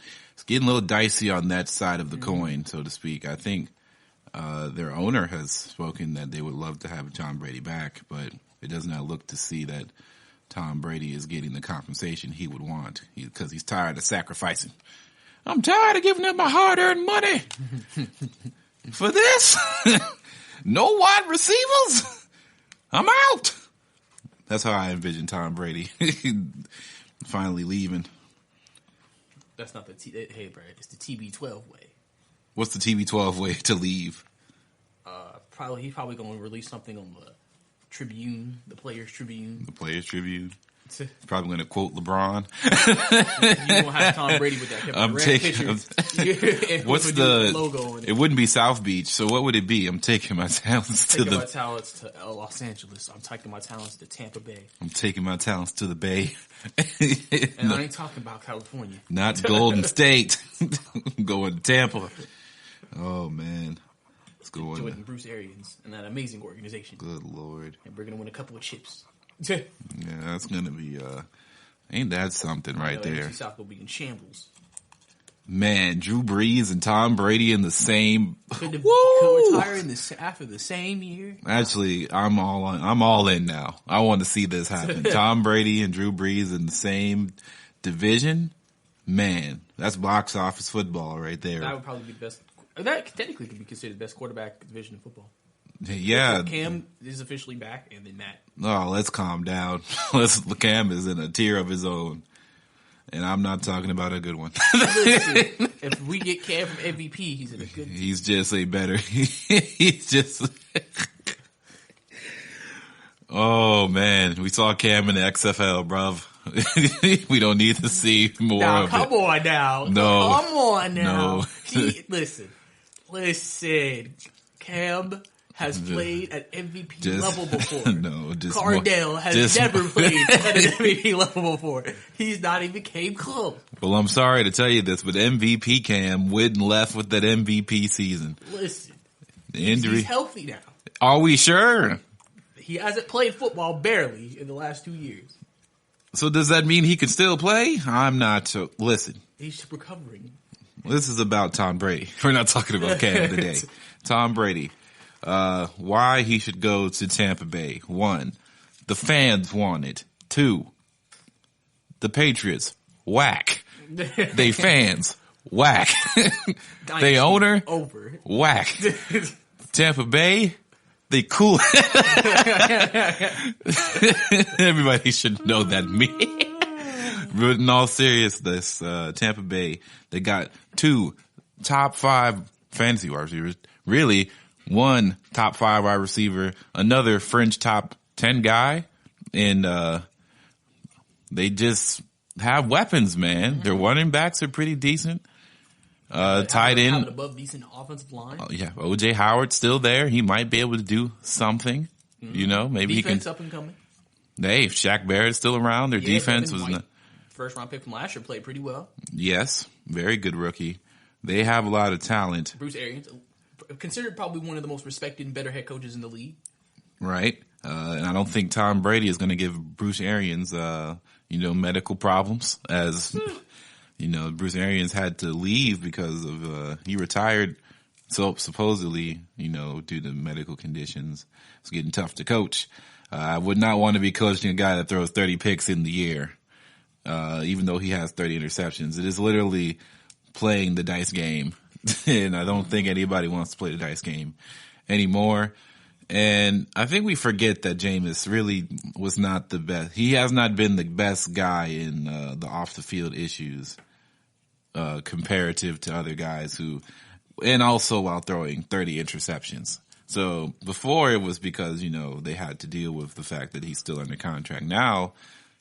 a little dicey on that side of the coin, so to speak. I think their owner has spoken that they would love to have Tom Brady back, but it does not look to see that Tom Brady is getting the compensation he would want because he's tired of sacrificing. I'm tired of giving up my hard-earned money for this. No wide receivers. I'm out. That's how I envision Tom Brady finally leaving. That's not hey, Brad, it's the TB12 way. What's the TB12 way to leave? He's probably going to release something on the Tribune, the Players Tribune. The Players Tribune. He's probably going to quote LeBron. You won't have Tom Brady with that. I'm taking. What's the logo? It wouldn't be South Beach, so what would it be? I'm taking my talents to Los Angeles. I'm taking my talents to Tampa Bay. I'm taking my talents to the Bay. And I ain't talking about California. Not Golden State. I'm going to Tampa. Oh man. Joining Bruce Arians and that amazing organization. Good Lord. And we're going to win a couple of chips. Yeah, that's going to be, ain't that something right there? NFC South will be in shambles. Man, Drew Brees and Tom Brady in the same. Could retire after the same year. Actually, I'm all in now. I want to see this happen. Tom Brady and Drew Brees in the same division. Man, that's box office football right there. That would probably be the best. That technically could be considered the best quarterback division in football. Yeah. Cam is officially back, and then Matt. Oh, let's calm down. Cam is in a tier of his own. And I'm not talking about a good one. Listen, if we get Cam from MVP, he's in a good team. He's just a better. He's just. Oh, man. We saw Cam in the XFL, bruv. We don't need to see more of it. Come on now. No. Come on now. No. Listen. Cam has played at MVP level before. No, Cardell has never played at an MVP level before. He's not even came close. Well, I'm sorry to tell you this, but MVP Cam went and left with that MVP season. Listen. The injury. He's healthy now. Are we sure? He hasn't played football barely in the last 2 years. So does that mean he can still play? I'm not so. Listen. He's recovering. This is about Tom Brady. We're not talking about Cam today. Tom Brady. Why he should go to Tampa Bay. 1, the fans want it. 2, the Patriots. Whack. They fans. Whack. They owner. Over. Whack. Tampa Bay. They cool. Everybody should know that me. But in all seriousness, Tampa Bay, they got 2 top 5 fantasy wide receivers. Really, 1 top 5 wide receiver, another fringe top 10 guy, and they just have weapons, man. Their running backs are pretty decent. Tight end. Have an above decent offensive line. Yeah, O.J. Howard's still there. He might be able to do something. You know, maybe defense he can. Up and coming. Hey, if Shaq Barrett's still around, their defense was not. First round pick from last year, played pretty well. Yes, very good rookie. They have a lot of talent. Bruce Arians, considered probably one of the most respected and better head coaches in the league. Right. And I don't think Tom Brady is going to give Bruce Arians, medical problems, as, Bruce Arians had to leave because of, he retired. So supposedly, due to medical conditions, it's getting tough to coach. I would not want to be coaching a guy that throws 30 picks in the year, even though he has 30 interceptions. It is literally playing the dice game. And I don't think anybody wants to play the dice game anymore. And I think we forget that Jameis really was not the best. He has not been the best guy in the off the field issues comparative to other guys and also while throwing 30 interceptions. So before it was because, they had to deal with the fact that he's still under contract. Now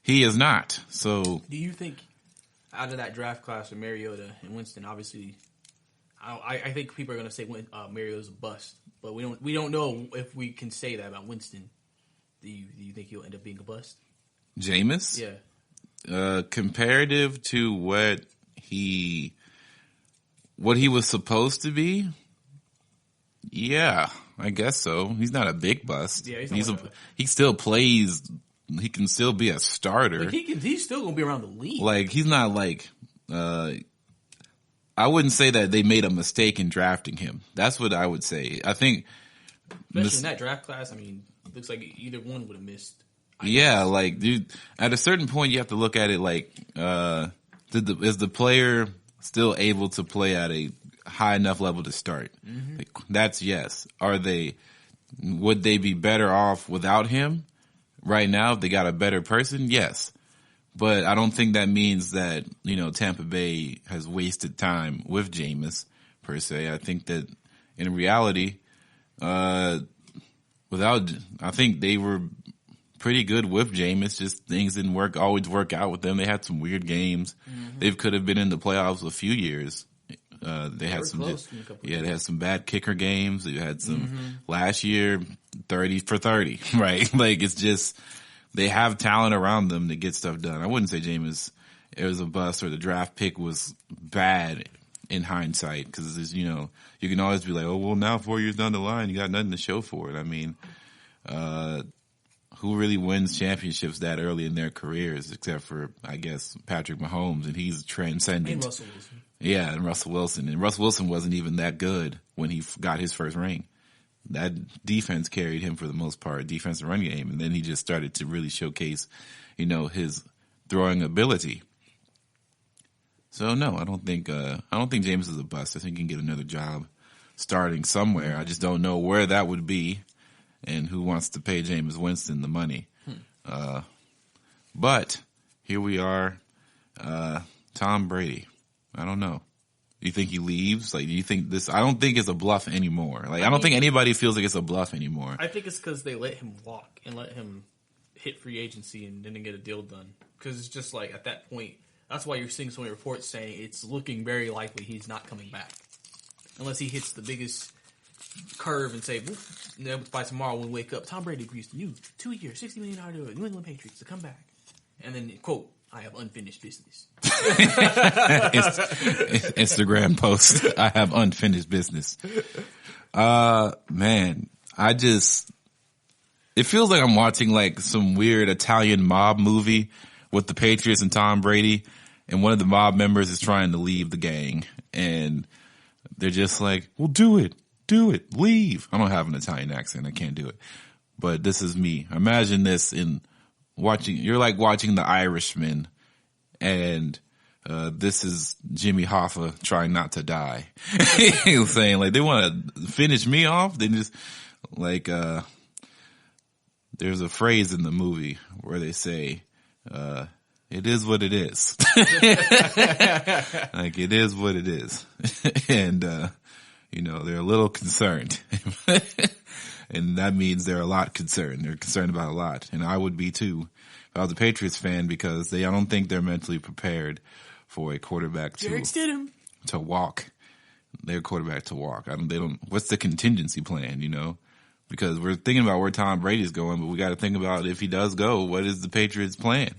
he is not. So do you think out of that draft class with Mariota and Winston, obviously, I think people are going to say Mariota's a bust, but we don't know if we can say that about Winston. Do you think he'll end up being a bust? Jameis? Yeah. Comparative to what he was supposed to be? Yeah, I guess so. He's not a big bust. Yeah, he still plays. He can still be a starter. He's still going to be around the league. Like, he's not like, I wouldn't say that they made a mistake in drafting him. That's what I would say. I think, especially in that draft class, looks like either one would have missed. Yeah, like, dude, at a certain point, you have to look at it like, is the player still able to play at a high enough level to start? Mm-hmm. Like, that's yes. Would they be better off without him right now if they got a better person? Yes. But I don't think that means that, Tampa Bay has wasted time with Jameis, per se. I think that in reality, I think they were pretty good with Jameis. Just things didn't always work out with them. They had some weird games. Mm-hmm. They could have been in the playoffs a few years. They had some bad kicker games. They had some last year 30 for 30, right? Like, it's just, they have talent around them to get stuff done. I wouldn't say Jameis, it was a bust or the draft pick was bad in hindsight, because you can always be like, oh, well, now 4 years down the line, you got nothing to show for it. Who really wins championships that early in their careers, except for, I guess, Patrick Mahomes, and he's transcendent. And Russell Wilson. Yeah, and Russell Wilson. And Russell Wilson wasn't even that good when he got his first ring. That defense carried him for the most part, defense and run game, and then he just started to really showcase, his throwing ability. So no, I don't think James is a bust. I think he can get another job starting somewhere. I just don't know where that would be, and who wants to pay Jameis Winston the money. But here we are, Tom Brady. I don't know. Do you think he leaves? Like, do you think this? I don't think it's a bluff anymore. Like, I don't think anybody feels like it's a bluff anymore. I think it's because they let him walk and let him hit free agency and didn't get a deal done. Because it's just like, at that point, that's why you're seeing so many reports saying it's looking very likely he's not coming back. Unless he hits the biggest curve and say, by tomorrow when we wake up, Tom Brady agrees to new 2 years, $60 million deal with New England Patriots to come back. And then, quote, I have unfinished business. Instagram post, I have unfinished business. Man, it feels like I'm watching like some weird Italian mob movie with the Patriots and Tom Brady, and one of the mob members is trying to leave the gang, and they're just like, well, do it, leave. I don't have an Italian accent, I can't do it. But this is me. Imagine this you're like watching The Irishman, and this is Jimmy Hoffa trying not to die. He was saying, like, they want to finish me off. They just, like, there's a phrase in the movie where they say, it is what it is. Like, it is what it is. And, they're a little concerned. And that means they're a lot concerned. They're concerned about a lot. And I would be too if I was a Patriots fan, because I don't think they're mentally prepared for a quarterback to walk. Their quarterback to walk. What's the contingency plan, Because we're thinking about where Tom Brady's going, but we got to think about, if he does go, what is the Patriots' plan?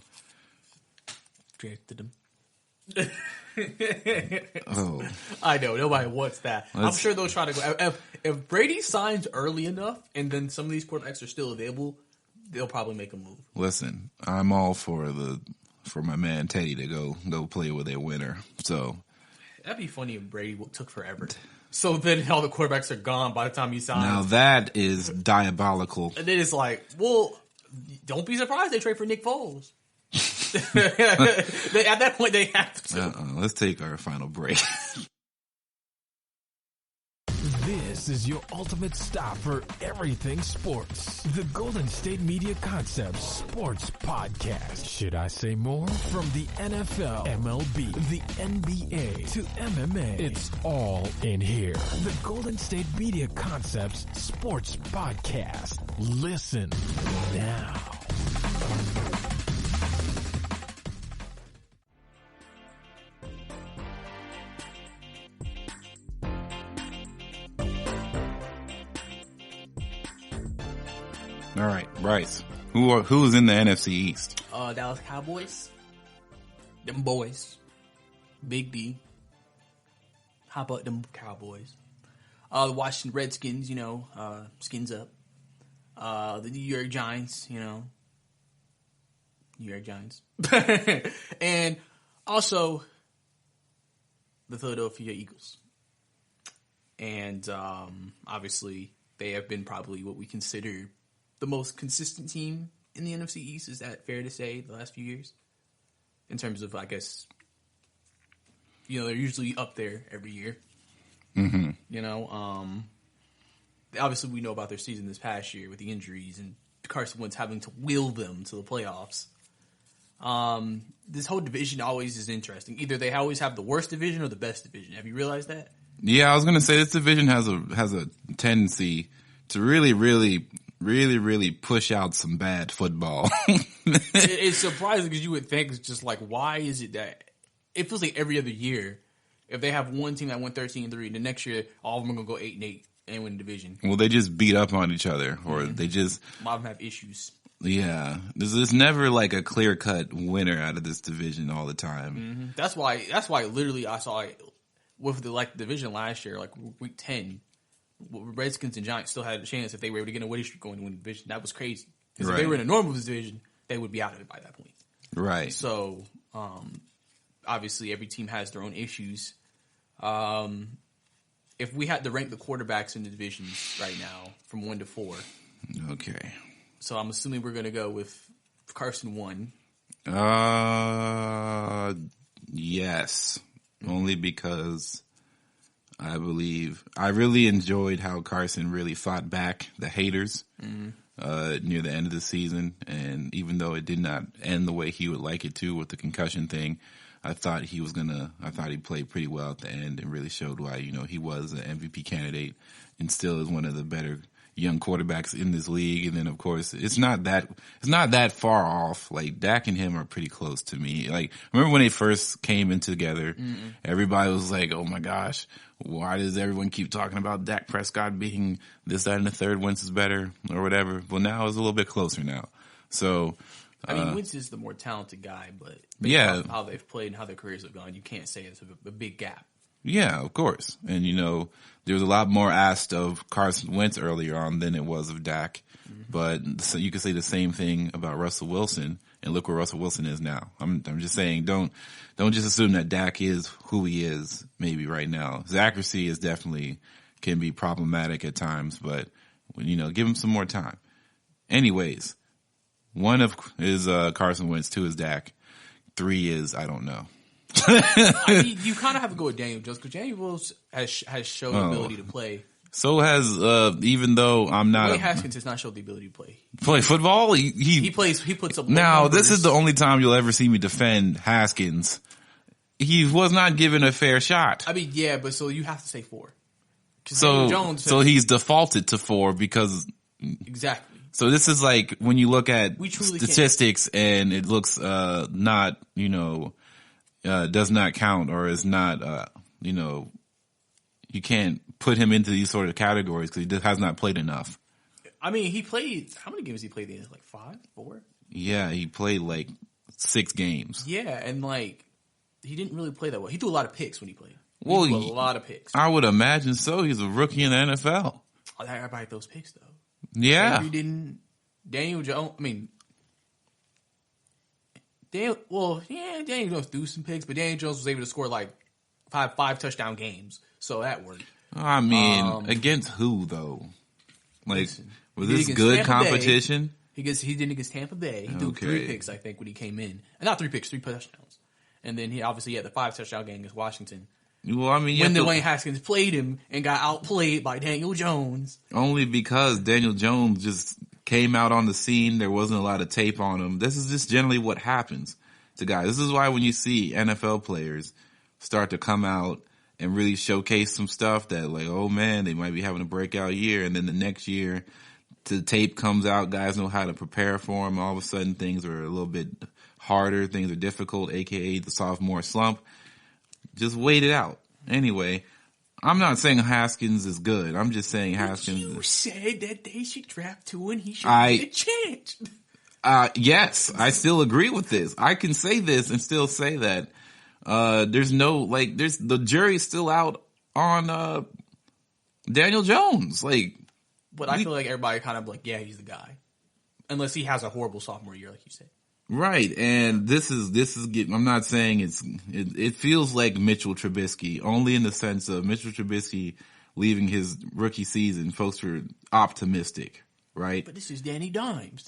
Drafted him. Oh, I know nobody wants that. I'm sure they'll try to go. If Brady signs early enough, and then some of these quarterbacks are still available, they'll probably make a move. Listen, I'm all for my man Teddy to go play with a winner. So that'd be funny if Brady took forever. So then all the quarterbacks are gone by the time he signs. Now that is diabolical. And then it's like, well, don't be surprised they trade for Nick Foles. At that point, they have to. Let's take our final break. This is your ultimate stop for everything sports. The Golden State Media Concepts Sports Podcast. Should I say more? From the NFL, MLB, the NBA to MMA, it's all in here. The Golden State Media Concepts Sports Podcast. Listen now. All right, Brice. Who's in the NFC East? Dallas Cowboys. Them boys. Big D. How about them Cowboys? The Washington Redskins, skins up. The New York Giants, New York Giants. And also the Philadelphia Eagles. And obviously they have been probably what we consider the most consistent team in the NFC East. Is that fair to say the last few years? In terms of, I guess, they're usually up there every year. Mm-hmm. Obviously we know about their season this past year with the injuries and Carson Wentz having to will them to the playoffs. This whole division always is interesting. Either they always have the worst division or the best division. Have you realized that? Yeah, I was going to say this division has a tendency to really push out some bad football. It's surprising because you would think it's just like, why is it that it feels like every other year, if they have one team that went 13-3, the next year all of them are going to go 8-8 and win the division. Well, they just beat up on each other, or they just a lot of them have issues. Yeah, there's never like a clear cut winner out of this division all the time. Mm-hmm. That's why literally I saw it with the division last year, like week 10. Redskins and Giants still had a chance if they were able to get a winning streak going to win the division. That was crazy. Because if they were in a normal division, they would be out of it by that point. Right. So, obviously every team has their own issues. If we had to rank the quarterbacks in the divisions right now from 1 to 4. Okay. So I'm assuming we're going to go with Carson 1. Yes. Only because I believe I really enjoyed how Carson really fought back the haters near the end of the season. And even though it did not end the way he would like it to with the concussion thing, I thought he played pretty well at the end and really showed why, he was an MVP candidate and still is one of the better young quarterbacks in this league. And then of course it's not that far off. Like Dak and him are pretty close to me. Like remember when they first came in together, everybody was like, oh my gosh, why does everyone keep talking about Dak Prescott being this, that, and the third? Wentz is better or whatever. Well, now it's a little bit closer now. So, Wentz is the more talented guy, but yeah, how they've played and how their careers have gone, you can't say it's a big gap. Yeah, of course. And, there was a lot more asked of Carson Wentz earlier on than it was of Dak. But so you could say the same thing about Russell Wilson, and look where Russell Wilson is now. I'm just saying, don't just assume that Dak is who he is maybe right now. His accuracy is definitely can be problematic at times, but give him some more time. Anyways, 1 is Carson Wentz, 2 is Dak, 3 is I don't know. You kind of have to go with Daniel Jones because Daniel Jones has shown the ability to play. So has even though I'm not. Wayne Haskins has not showed the ability to play football. He puts up. Now this is the only time you'll ever see me defend Haskins. He was not given a fair shot. Yeah, but so you have to say 4. So he's defaulted to 4 because exactly. So this is like when you look at statistics and it looks not does not count or is not you can't put him into these sort of categories because he just has not played enough. He played, how many games did he play then? Like 5, 4? Yeah, he played like 6 games. Yeah, and he didn't really play that well. He threw a lot of picks when he played. A lot of picks. I would imagine so. He's a rookie in the NFL. Everybody throws picks though. Yeah. Maybe didn't. Daniel Jones threw some picks, but Daniel Jones was able to score like five touchdown games, so that worked. I mean, against who though? Like, was this good Tampa competition? He did against Tampa Bay. He threw 3 picks, I think, when he came in. Not 3 picks, 3 touchdowns. And then he obviously had the 5 touchdown game against Washington. Well, I mean, when Dwayne Haskins played him and got outplayed by Daniel Jones. Only because Daniel Jones just came out on the scene. There wasn't a lot of tape on him. This is just generally what happens to guys. This is why when you see NFL players start to come out and really showcase some stuff that like, oh man, they might be having a breakout year. And then the next year the tape comes out, guys know how to prepare for them. All of a sudden things are a little bit harder. Things are difficult, aka the sophomore slump. Just wait it out. Anyway, I'm not saying Haskins is good. I'm just saying Haskins. You said that they should draft 2 and he should get a chance. Yes, I still agree with this. I can say this and still say that. The jury's still out on Daniel Jones. But I feel like everybody kind of like, yeah, he's the guy, unless he has a horrible sophomore year, like you said. Right, and this is getting. I'm not saying it feels like Mitchell Trubisky, only in the sense of Mitchell Trubisky leaving his rookie season. Folks were optimistic, right? But this is Danny Dimes.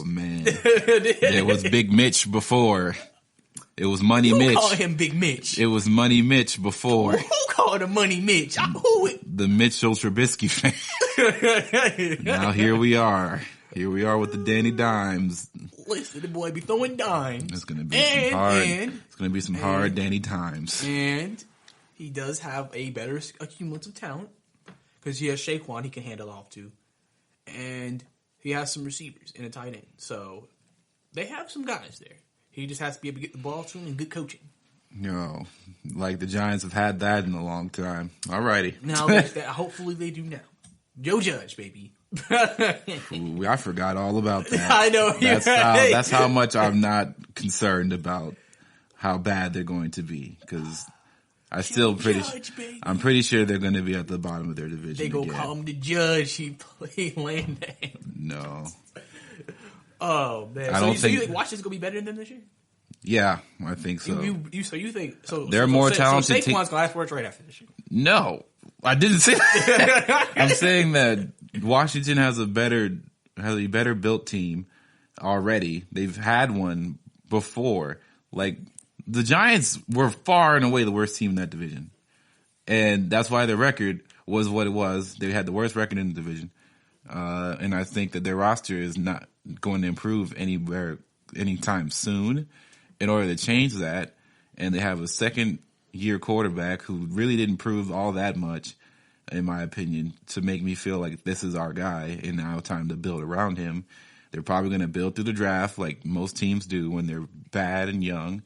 Man, there was Big Mitch before. It was Money Mitch. Who called him Big Mitch? It was Money Mitch before. Who called him Money Mitch? The Mitchell Trubisky fan. Now here we are. Here we are with the Danny Dimes. Listen, the boy be throwing dimes. It's gonna be some hard Danny Dimes. And he does have a better cumulative talent because he has Shaquan he can hand it off to, and he has some receivers and a tight end. So they have some guys there. He just has to be able to get the ball to him and good coaching. No, like the Giants have had that in a long time. Alrighty. Now, hopefully they do now. Joe Judge, baby. Ooh, I forgot all about that. I know. That's how much I'm not concerned about how bad they're going to be because I'm pretty sure they're going to be at the bottom of their division. They go call him the Judge. He land name. No. Oh man! I don't think you think Washington's gonna be better than them this year? Yeah, I think so. You think so? They're more talented. So Saquon's gonna ask for a trade after this year. No, I didn't say that. I'm saying that Washington has a better built team already. They've had one before. Like the Giants were far and away the worst team in that division, and that's why their record was what it was. They had the worst record in the division, and I think that their roster is not going to improve anytime soon. In order to change that, and they have a second-year quarterback who really didn't prove all that much, in my opinion, to make me feel like this is our guy, and now time to build around him. They're probably going to build through the draft like most teams do when they're bad and young,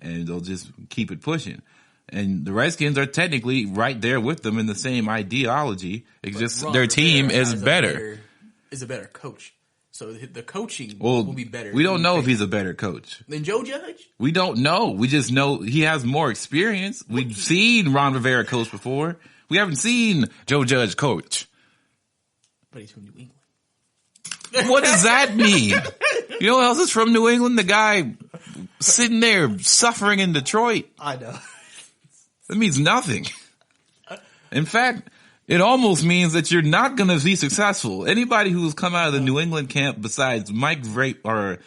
and they'll just keep it pushing. And the Redskins are technically right there with them in the same ideology. It's just their team is better. Is a better coach. So the coaching will be better. We don't know if he's a better coach than Joe Judge. We don't know. We just know he has more experience. We've seen Ron Rivera coach before. We haven't seen Joe Judge coach. But he's from New England. What does that mean? You know who else is from New England? The guy sitting there suffering in Detroit. I know. That means nothing. In fact, it almost means that you're not going to be successful. Anybody who's come out of the New England camp besides Mike Vrabel,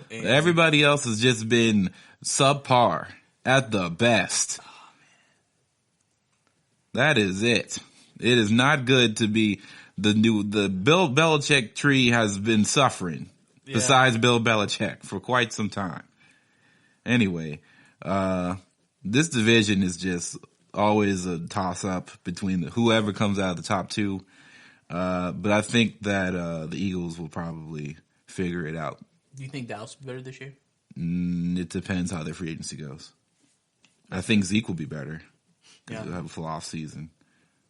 everybody else has just been subpar at the best. Oh, that is it. It is not good to be the Bill Belichick tree has been suffering besides Bill Belichick for quite some time. Anyway, this division is just always a toss-up between whoever comes out of the top two. But I think that the Eagles will probably figure it out. Do you think Dallas will be better this year? It depends how their free agency goes. I think Zeke will be better because they'll have a full off season.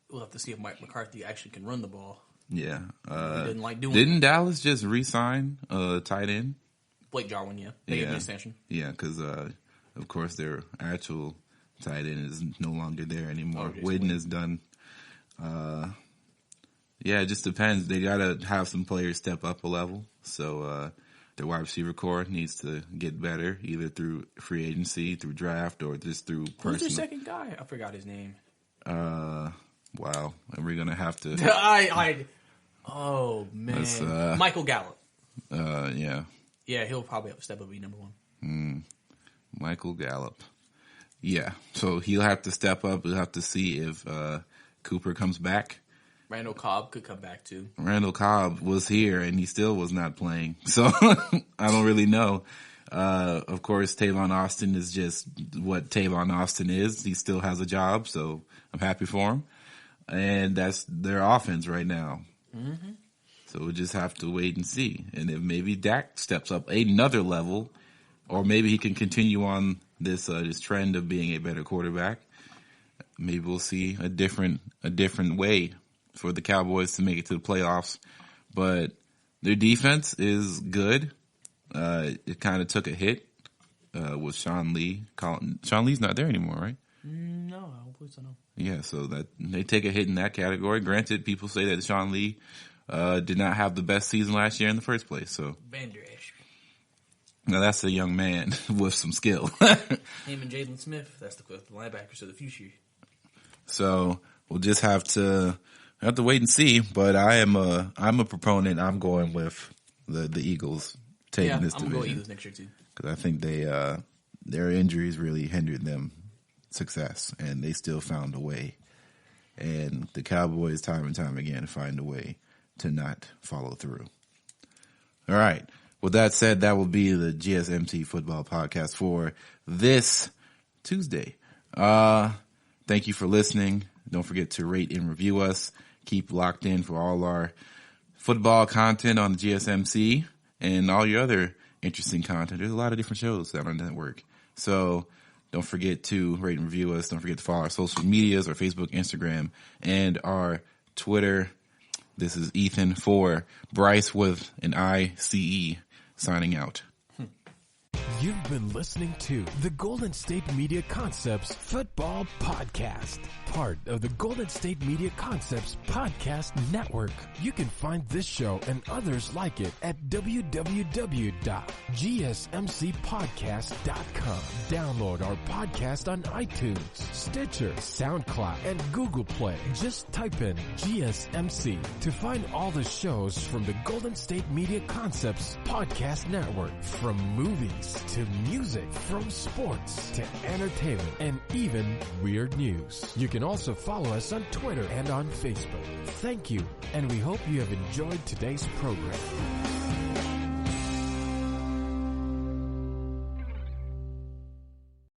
We'll have to see if Mike McCarthy actually can run the ball. Yeah. Didn't Dallas just re-sign a tight end? Blake Jarwin, yeah. They gave him an extension. Yeah, because, of course, their actual tight end is no longer there anymore. Witten is done. Yeah, it just depends. They got to have some players step up a level. So their wide receiver core needs to get better, either through free agency, through draft, or just through personal. Who's their second guy? I forgot his name. Wow. And we're going to have to. Oh, man. Michael Gallup. Yeah. Yeah, he'll probably have to step up and be number one. Michael Gallup. Yeah. So he'll have to step up. We'll have to see if Cooper comes back. Randall Cobb could come back too. Randall Cobb was here and he still was not playing. So I don't really know. Of course, Tavon Austin is just what Tavon Austin is. He still has a job, so I'm happy for him. And that's their offense right now. Mm-hmm. So we'll just have to wait and see. And if maybe Dak steps up another level, or maybe he can continue on this trend of being a better quarterback, maybe we'll see a different way for the Cowboys to make it to the playoffs. But their defense is good. It kind of took a hit with Sean Lee. Sean Lee's not there anymore, right? No, I don't believe so, no. Yeah, so that they take a hit in that category. Granted, people say that Sean Lee did not have the best season last year in the first place. So Vander Esch. Now that's a young man with some skill. Him and Jalen Smith, that's the linebackers of the future. So we'll just have to wait and see. But I'm a proponent. I'm going with the Eagles taking this division. I'm going to go Eagles next year too. Because I think their injuries really hindered them success, and they still found a way. And the Cowboys, time and time again, find a way to not follow through. All right. With that said, that will be the GSMC football podcast for this Tuesday. Thank you for listening. Don't forget to rate and review us. Keep locked in for all our football content on the GSMC and all your other interesting content. There's a lot of different shows that are on the network. So don't forget to rate and review us. Don't forget to follow our social medias, our Facebook, Instagram, and our Twitter. This is Ethan for Brice with an ICE signing out. You've been listening to the Golden State Media Concepts Football Podcast, part of the Golden State Media Concepts Podcast Network. You can find this show and others like it at www.gsmcpodcast.com. Download our podcast on iTunes, Stitcher, SoundCloud, and Google Play. Just type in GSMC to find all the shows from the Golden State Media Concepts Podcast Network, from movies to music, from sports to entertainment, and even weird news. You can also follow us on Twitter and on Facebook. Thank you, and we hope you have enjoyed today's program.